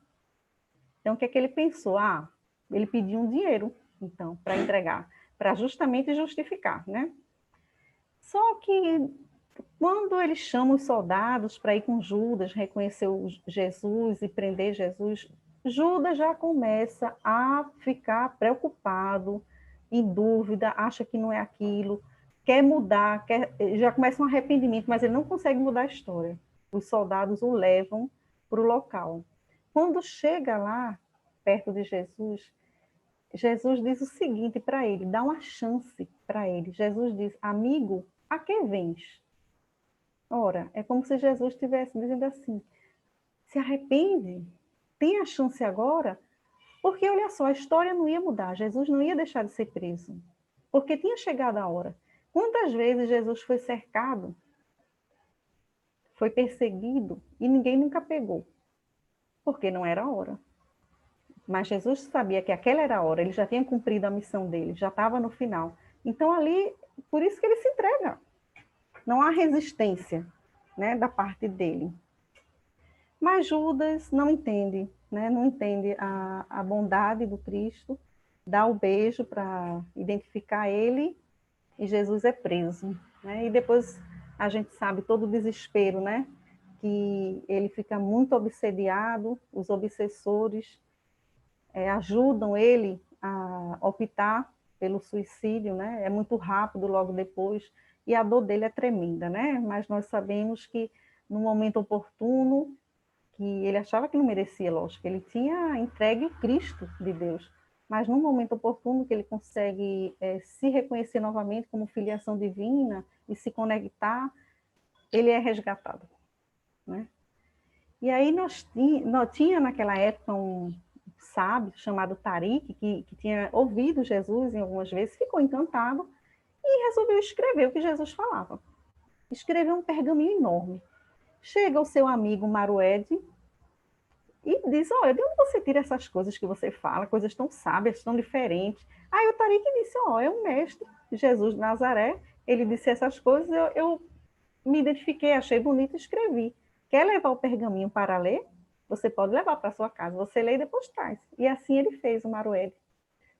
Então, o que é que ele pensou? Ah, ele pediu um dinheiro, então, para entregar, para justamente justificar, né? Só que quando eles chamam os soldados para ir com Judas, reconhecer Jesus e prender Jesus, Judas já começa a ficar preocupado, em dúvida, acha que não é aquilo, quer mudar, já começa um arrependimento, mas ele não consegue mudar a história. Os soldados o levam para o local. Quando chega lá, perto de Jesus, Jesus diz o seguinte para ele, dá uma chance para ele. Jesus diz, amigo, a que vens? Ora, é como se Jesus estivesse dizendo assim, se arrepende, tem a chance agora, porque olha só, a história não ia mudar, Jesus não ia deixar de ser preso, porque tinha chegado a hora. Quantas vezes Jesus foi cercado, foi perseguido, e ninguém nunca pegou, porque não era a hora. Mas Jesus sabia que aquela era a hora, ele já tinha cumprido a missão dele, já estava no final. Então ali, por isso que ele se entrega. Não há resistência, né, da parte dele. Mas Judas não entende, né? Não entende a bondade do Cristo, dá o beijo para identificar ele e Jesus é preso. Né? E depois a gente sabe todo o desespero, né? Que ele fica muito obsediado, os obsessores ajudam ele a optar pelo suicídio, né? É muito rápido logo depois, e a dor dele é tremenda, né? Mas nós sabemos que no momento oportuno, que ele achava que não merecia, lógico, ele tinha entregue o Cristo de Deus, mas no momento oportuno que ele consegue se reconhecer novamente como filiação divina e se conectar, ele é resgatado, né? E aí nós tinha naquela época um sábio chamado Tariq, que tinha ouvido Jesus em algumas vezes, ficou encantado e resolveu escrever o que Jesus falava. Escreveu um pergaminho enorme. Chega o seu amigo Marued e diz, olha, de onde você tira essas coisas que você fala, coisas tão sábias, tão diferentes? Aí o Tariq disse, é um mestre, Jesus de Nazaré, ele disse essas coisas, eu me identifiquei, achei bonito e escrevi. Quer levar o pergaminho para ler? Você pode levar para sua casa, você lê e depois traz. E assim ele fez, o Marued.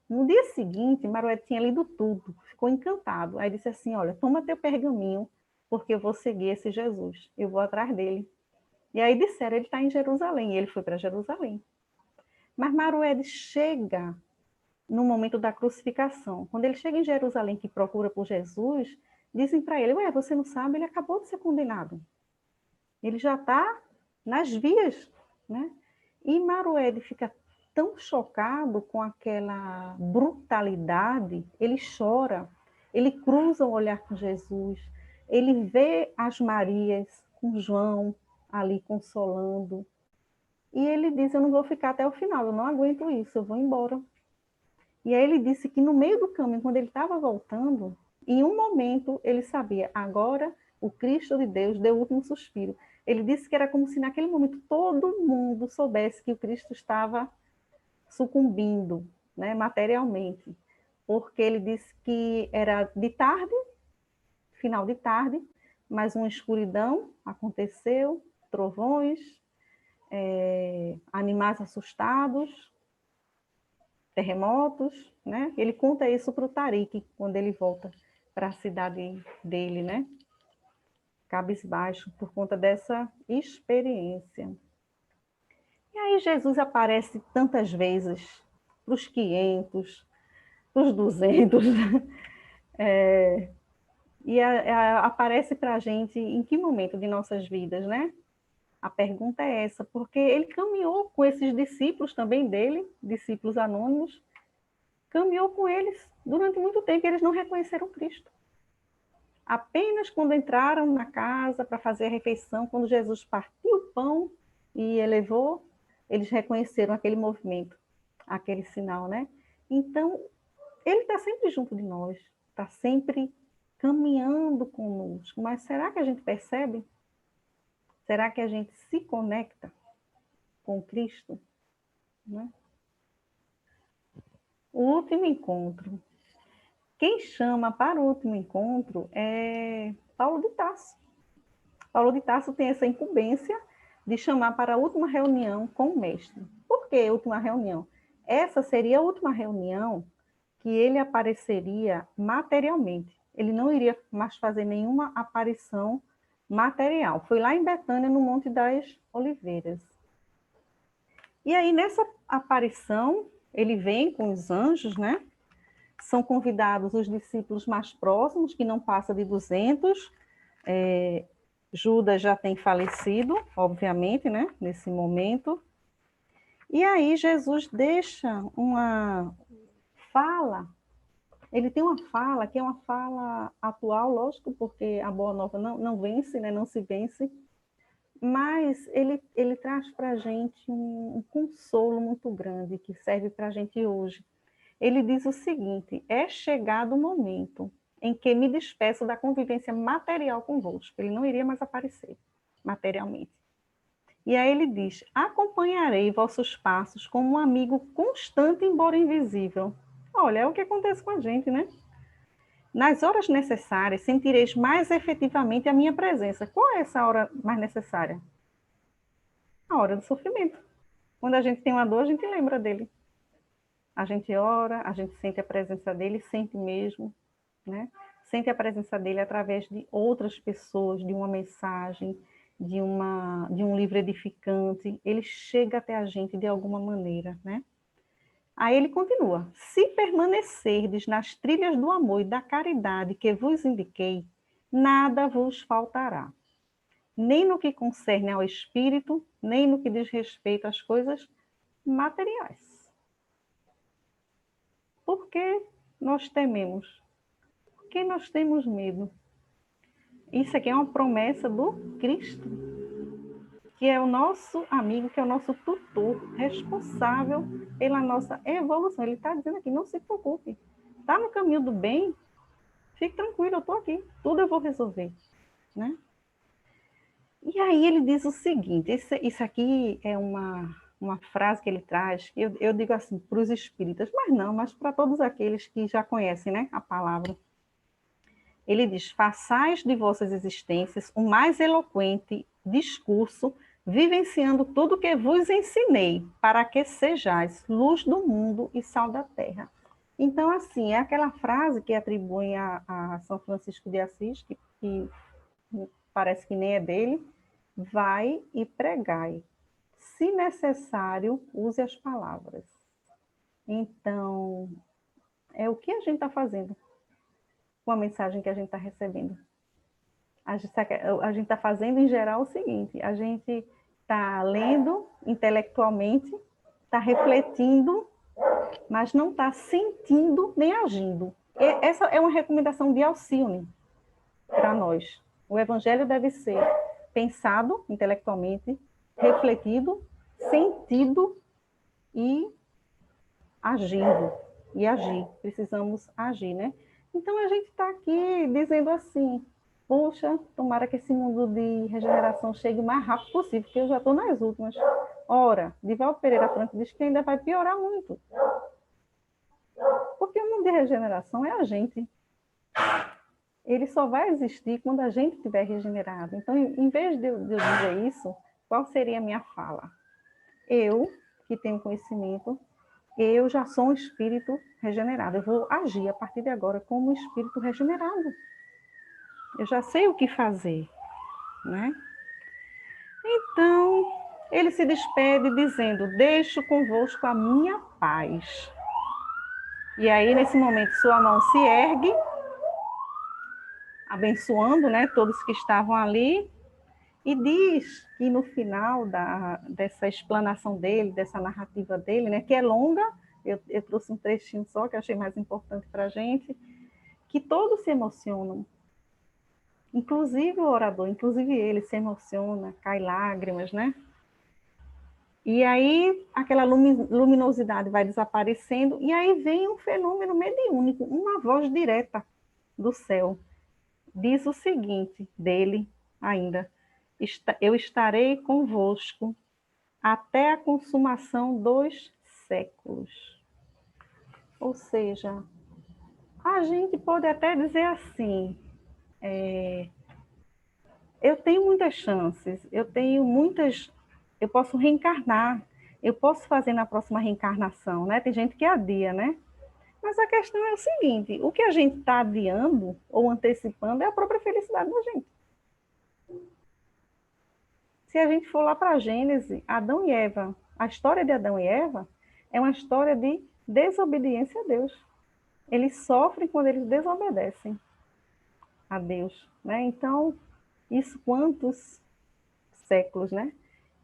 No dia seguinte, Marued tinha lido tudo, ficou encantado. Aí disse assim, olha, toma teu pergaminho, porque eu vou seguir esse Jesus, eu vou atrás dele. E aí disseram, ele está em Jerusalém, e ele foi para Jerusalém. Mas Marued chega no momento da crucificação. Quando ele chega em Jerusalém, que procura por Jesus, dizem para ele, você não sabe, ele acabou de ser condenado. Ele já está nas vias, né? E Marued fica tão chocado com aquela brutalidade, ele chora, ele cruza o olhar com Jesus, ele vê as Marias com João ali consolando, e ele diz, eu não vou ficar até o final, eu não aguento isso, eu vou embora. E aí ele disse que no meio do caminho, quando ele estava voltando, em um momento ele sabia, agora o Cristo de Deus deu o último suspiro. Ele disse que era como se naquele momento todo mundo soubesse que o Cristo estava sucumbindo, né, materialmente, porque ele disse que era de tarde, final de tarde, mas uma escuridão aconteceu, trovões, animais assustados, terremotos, né? Ele conta isso para o Tariq, quando ele volta para a cidade dele, né? Cabisbaixo, por conta dessa experiência. E aí Jesus aparece tantas vezes para os 500, para os 200, e aparece para a gente em que momento de nossas vidas, né? A pergunta é essa, porque ele caminhou com esses discípulos também dele, discípulos anônimos, caminhou com eles durante muito tempo e eles não reconheceram Cristo. Apenas quando entraram na casa para fazer a refeição, quando Jesus partiu o pão e elevou, eles reconheceram aquele movimento, aquele sinal, né? Então, ele está sempre junto de nós, está sempre caminhando conosco, mas será que a gente percebe? Será que a gente se conecta com Cristo? Né? O último encontro. Quem chama para o último encontro é Paulo de Tarso. Paulo de Tarso tem essa incumbência de chamar para a última reunião com o mestre. Por que última reunião? Essa seria a última reunião que ele apareceria materialmente. Ele não iria mais fazer nenhuma aparição material. Foi lá em Betânia, no Monte das Oliveiras. E aí, nessa aparição, ele vem com os anjos, né? São convidados os discípulos mais próximos, que não passa de 200. Judas já tem falecido, obviamente, né? Nesse momento. E aí, Jesus deixa uma fala. Ele tem uma fala, que é uma fala atual, lógico, porque a Boa Nova não vence, né? Não se vence. Mas ele traz para a gente um consolo muito grande, que serve para a gente hoje. Ele diz o seguinte: é chegado o momento em que me despeço da convivência material convosco. Ele não iria mais aparecer materialmente. E aí ele diz: acompanharei vossos passos como um amigo constante, embora invisível. Olha, é o que acontece com a gente, né? Nas horas necessárias, sentireis mais efetivamente a minha presença. Qual é essa hora mais necessária? A hora do sofrimento. Quando a gente tem uma dor, a gente lembra dele. A gente ora, a gente sente a presença dele, sente mesmo, né? Sente a presença dele através de outras pessoas, de uma mensagem, de um livro edificante. Ele chega até a gente de alguma maneira, né? Aí ele continua: se permanecerdes nas trilhas do amor e da caridade que vos indiquei, nada vos faltará, nem no que concerne ao espírito, nem no que diz respeito às coisas materiais. Por que nós tememos? Por que nós temos medo? Isso aqui é uma promessa do Cristo, que é o nosso amigo, que é o nosso tutor, responsável pela nossa evolução. Ele está dizendo aqui: não se preocupe, está no caminho do bem, fique tranquilo, eu estou aqui, tudo eu vou resolver, né? E aí ele diz o seguinte: isso aqui é uma frase que ele traz, eu digo assim, para os espíritas, mas para todos aqueles que já conhecem, né, a palavra. Ele diz: façais de vossas existências o mais eloquente discurso, vivenciando tudo o que vos ensinei, para que sejais luz do mundo e sal da terra. Então, assim, é aquela frase que atribuem a São Francisco de Assis, que parece que nem é dele: vai e pregai. Se necessário, use as palavras. Então, é o que a gente está fazendo com a mensagem que a gente está recebendo. A gente está fazendo, em geral, o seguinte: a gente está lendo intelectualmente, está refletindo, mas não está sentindo nem agindo. Essa é uma recomendação de Alcione para nós. O evangelho deve ser pensado intelectualmente, refletido, sentido e agindo. E agir. Precisamos agir, né? Então, a gente está aqui dizendo assim: poxa, tomara que esse mundo de regeneração chegue o mais rápido possível, porque eu já estou nas últimas. Ora, Divaldo Pereira Franco diz que ainda vai piorar muito. Porque o mundo de regeneração é a gente. ele só vai existir quando a gente estiver regenerado. Então, em vez de eu dizer isso, qual seria a minha fala? Eu, que tenho conhecimento, eu já sou um espírito regenerado. Eu vou agir a partir de agora como um espírito regenerado. Eu já sei o que fazer, né? Então, ele se despede dizendo: deixo convosco a minha paz. E aí, nesse momento, sua mão se ergue, abençoando, né, todos que estavam ali, e diz que no final dessa explanação dele, dessa narrativa dele, né, que é longa, eu trouxe um trechinho só que eu achei mais importante para a gente, que todos se emocionam, inclusive o orador, inclusive ele se emociona, cai lágrimas, né? E aí aquela luminosidade vai desaparecendo, e aí vem um fenômeno mediúnico, uma voz direta do céu. Diz o seguinte dele ainda: eu estarei convosco até a consumação dos séculos. Ou seja, a gente pode até dizer assim, eu tenho muitas chances, eu posso reencarnar, eu posso fazer na próxima reencarnação, né? Tem gente que adia, né? Mas a questão é o seguinte, o que a gente está adiando ou antecipando é a própria felicidade da gente. Se a gente for lá para a Gênesis, Adão e Eva, a história de Adão e Eva é uma história de desobediência a Deus. Eles sofrem quando eles desobedecem a Deus, né? Então, isso quantos séculos, né?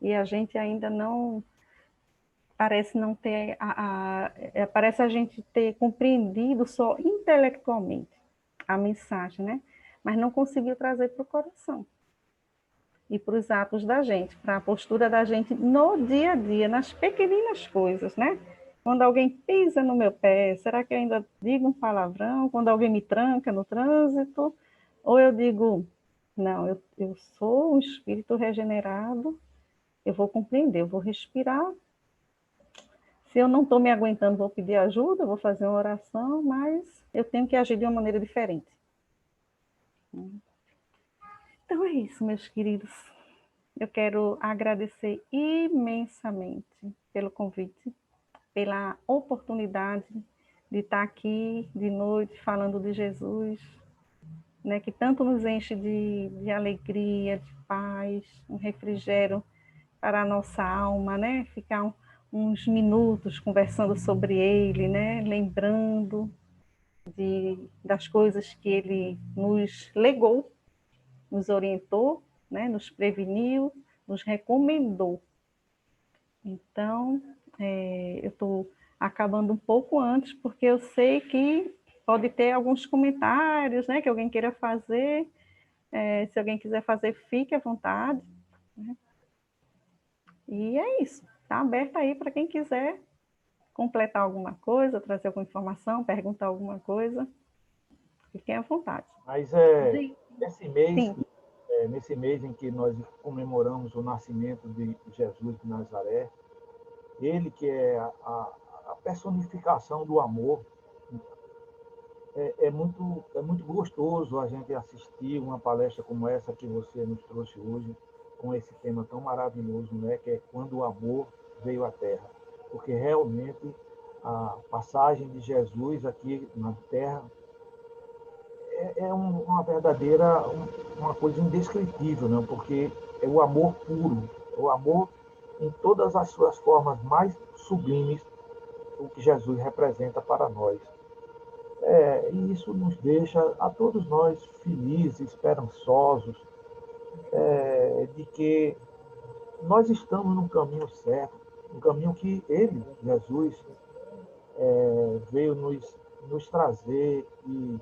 E a gente ainda não parece não ter parece a gente ter compreendido só intelectualmente a mensagem, né? Mas não conseguiu trazer para o coração e para os atos da gente, para a postura da gente no dia a dia, nas pequeninas coisas, né? Quando alguém pisa no meu pé, será que eu ainda digo um palavrão? Quando alguém me tranca no trânsito? Ou eu digo, não, eu sou um espírito regenerado, eu vou compreender, eu vou respirar. Se eu não estou me aguentando, vou pedir ajuda, vou fazer uma oração, mas eu tenho que agir de uma maneira diferente. Então é isso, meus queridos. Eu quero agradecer imensamente pelo convite, pela oportunidade de estar aqui de noite falando de Jesus, né, que tanto nos enche de alegria, de paz, um refrigério para a nossa alma, né? Ficar uns minutos conversando sobre ele, né? Lembrando das coisas que ele nos legou, nos orientou, né? Nos preveniu, nos recomendou. Então, eu estou acabando um pouco antes, porque eu sei que pode ter alguns comentários, né, que alguém queira fazer. Se alguém quiser fazer, fique à vontade. Né? E é isso. Está aberto aí para quem quiser completar alguma coisa, trazer alguma informação, perguntar alguma coisa. Fiquem à vontade. Mas Sim. nesse mês em que nós comemoramos o nascimento de Jesus de Nazaré, ele que é a personificação do amor, é muito gostoso a gente assistir uma palestra como essa que você nos trouxe hoje, com esse tema tão maravilhoso, né, que é quando o amor veio à Terra. Porque realmente a passagem de Jesus aqui na Terra uma verdadeira, uma coisa indescritível, né? Porque é o amor puro, é o amor em todas as suas formas mais sublimes, o que Jesus representa para nós. E isso nos deixa, a todos nós, felizes, esperançosos, de que nós estamos no caminho certo, no caminho que Ele, Jesus, veio nos trazer e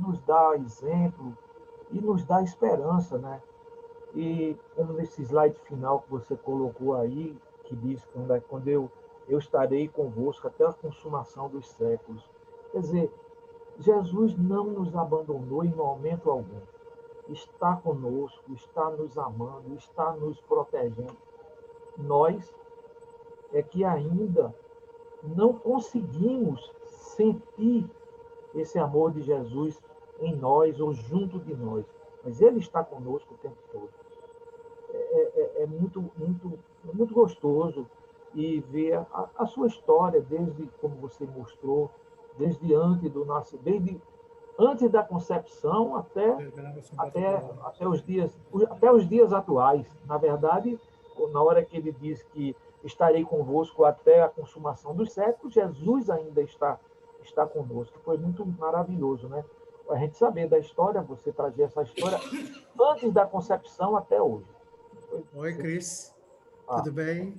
nos dar exemplo e nos dar esperança, né? E como nesse slide final que você colocou aí, que diz quando eu estarei convosco até a consumação dos séculos. Quer dizer, Jesus não nos abandonou em momento algum. Está conosco, está nos amando, está nos protegendo. Nós é que ainda não conseguimos sentir esse amor de Jesus em nós ou junto de nós, mas Ele está conosco o tempo todo. É muito, muito, muito gostoso e ver a sua história, desde como você mostrou, desde antes do nascimento, desde antes da concepção até os dias atuais. Na verdade, na hora que ele diz que estarei convosco até a consumação dos séculos, Jesus ainda está conosco. Foi muito maravilhoso, né? A gente saber da história, você trazer essa história antes da concepção até hoje. Oi, Cris. Ah, Tudo bem?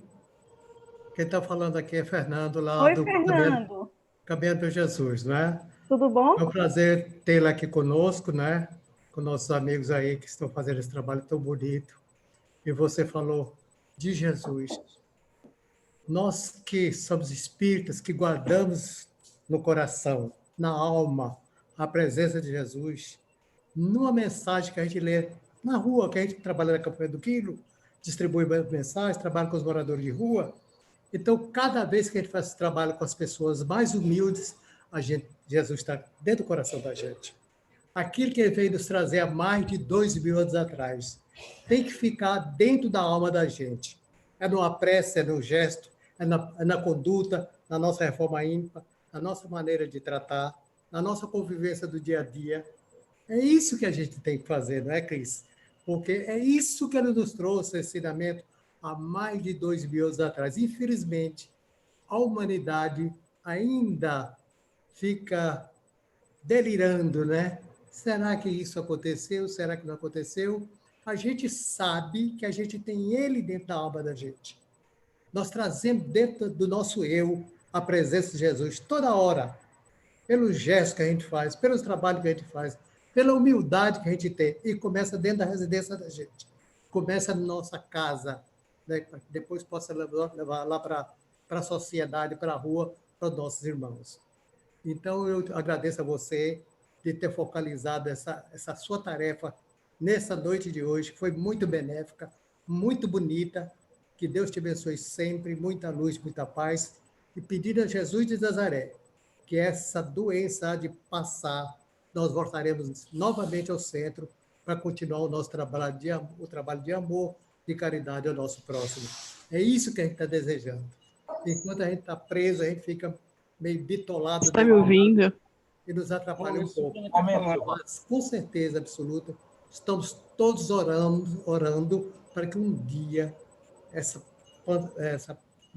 Quem está falando aqui é Fernando, lá Oi, do Fernando. Caminhando para Jesus, né? Tudo É um bom? prazer tê-la aqui conosco, né? Com nossos amigos aí que estão fazendo esse trabalho tão bonito. E você falou de Jesus. Nós que somos espíritas, que guardamos no coração, na alma, a presença de Jesus, numa mensagem que a gente lê na rua, que a gente trabalha na campanha do Quilo, distribui mensagens, trabalha com os moradores de rua. Então, cada vez que a gente faz esse trabalho com as pessoas mais humildes, Jesus está dentro do coração da gente. Aquilo que ele veio nos trazer há mais de 2.000 anos atrás tem que ficar dentro da alma da gente. É numa prece, é no gesto, é na conduta, na nossa reforma ímpar, na nossa maneira de tratar, na nossa convivência do dia a dia. É isso que a gente tem que fazer, não é, Cris? Porque é isso que ele nos trouxe, esse ensinamento, há mais de 2.000 anos atrás. Infelizmente, a humanidade ainda fica delirando, né? Será que isso aconteceu? Será que não aconteceu? A gente sabe que a gente tem ele dentro da alma da gente. Nós trazemos dentro do nosso eu a presença de Jesus toda hora, pelos gestos que a gente faz, pelos trabalhos que a gente faz, pela humildade que a gente tem. E começa dentro da residência da gente. Começa na nossa casa, né? Para que depois possa levar lá para a sociedade, para a rua, para os nossos irmãos. Então, eu agradeço a você de ter focalizado essa sua tarefa nessa noite de hoje, que foi muito benéfica, muito bonita. Que Deus te abençoe sempre, muita luz, muita paz. E pedir a Jesus de Nazaré que essa doença há de passar, nós voltaremos novamente ao centro para continuar o nosso trabalho o trabalho de amor, de caridade ao nosso próximo. É isso que a gente está desejando. Enquanto a gente está preso, a gente fica meio bitolado Está me dentro ouvindo? e nos atrapalha um pouco. momento, Mas, com certeza absoluta, estamos todos orando para que um dia essa, como é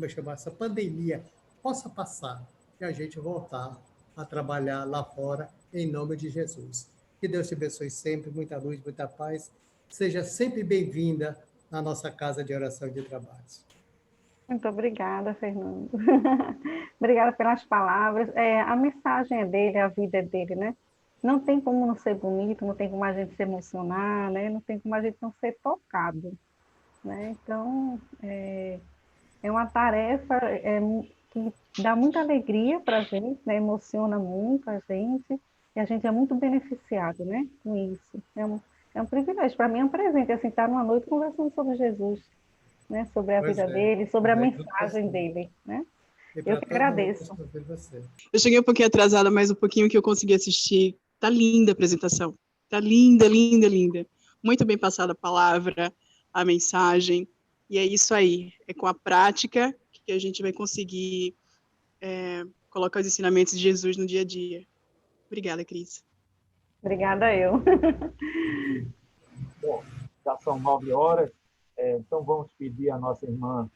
que chama, essa pandemia possa passar e a gente voltar a trabalhar lá fora em nome de Jesus. Que Deus te abençoe sempre, muita luz, muita paz. Seja sempre bem-vinda na nossa casa de oração e de trabalhos. Muito obrigada, Fernando. Obrigada pelas palavras. A mensagem é dele, a vida é dele, né? Não tem como não ser bonito, não tem como a gente se emocionar, né? Não tem como a gente não ser tocado, né? Então, é uma tarefa que dá muita alegria para a gente, né? Emociona muito a gente, e a gente é muito beneficiado, né? Com isso. É um privilégio. Para mim é um presente, assim, estar numa noite conversando sobre Jesus, né? Sobre a Pois vida é, dele, sobre a junto mensagem você. dele, né? E Eu para que todo mundo agradeço. que ouvir você. Eu cheguei um pouquinho atrasada, mas um pouquinho que eu consegui assistir. Tá linda a apresentação. Tá linda, linda, linda. Muito bem passada a palavra, a mensagem. E é isso aí. É com a prática que a gente vai conseguir colocar os ensinamentos de Jesus no dia a dia. Obrigada, Cris. Obrigada eu. bom, já são 9 horas, então vamos pedir à nossa irmã,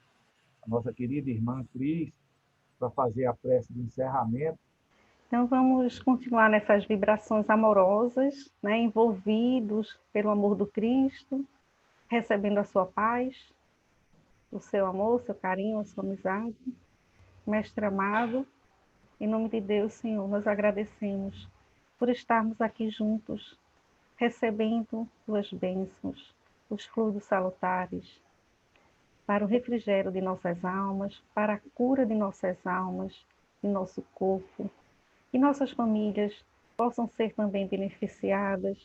a nossa querida irmã Cris, para fazer a prece de encerramento. Então vamos continuar nessas vibrações amorosas, né? Envolvidos pelo amor do Cristo, recebendo a sua paz, o seu amor, o seu carinho, a sua amizade. Mestre amado, em nome de Deus, Senhor, nós agradecemos por estarmos aqui juntos, recebendo tuas bênçãos, os fluidos salutares, para o refrigério de nossas almas, para a cura de nossas almas, de nosso corpo, que nossas famílias possam ser também beneficiadas,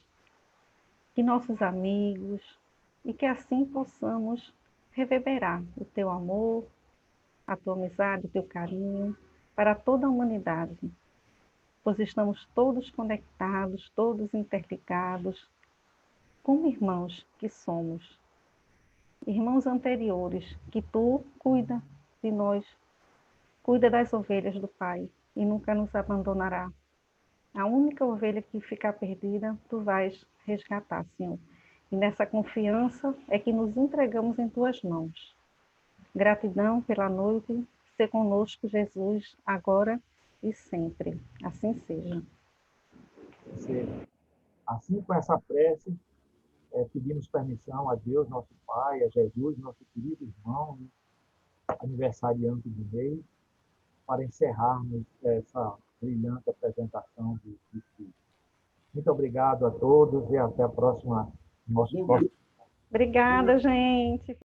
que nossos amigos, e que assim possamos reverberar o teu amor, a tua amizade, o teu carinho para toda a humanidade. pois estamos todos conectados, todos interligados, como irmãos que somos. Irmãos anteriores, que tu cuida de nós, cuida das ovelhas do Pai e nunca nos abandonará. A única ovelha que ficar perdida, tu vais resgatar, Senhor. E nessa confiança é que nos entregamos em tuas mãos. Gratidão pela noite, ser conosco, Jesus, agora e sempre. Assim seja. Assim, com essa prece, pedimos permissão a Deus, nosso Pai, a Jesus, nosso querido irmão, aniversariante de mês, para encerrarmos essa brilhante apresentação de Cristo. Muito obrigado a todos e até a próxima. Obrigada, gente.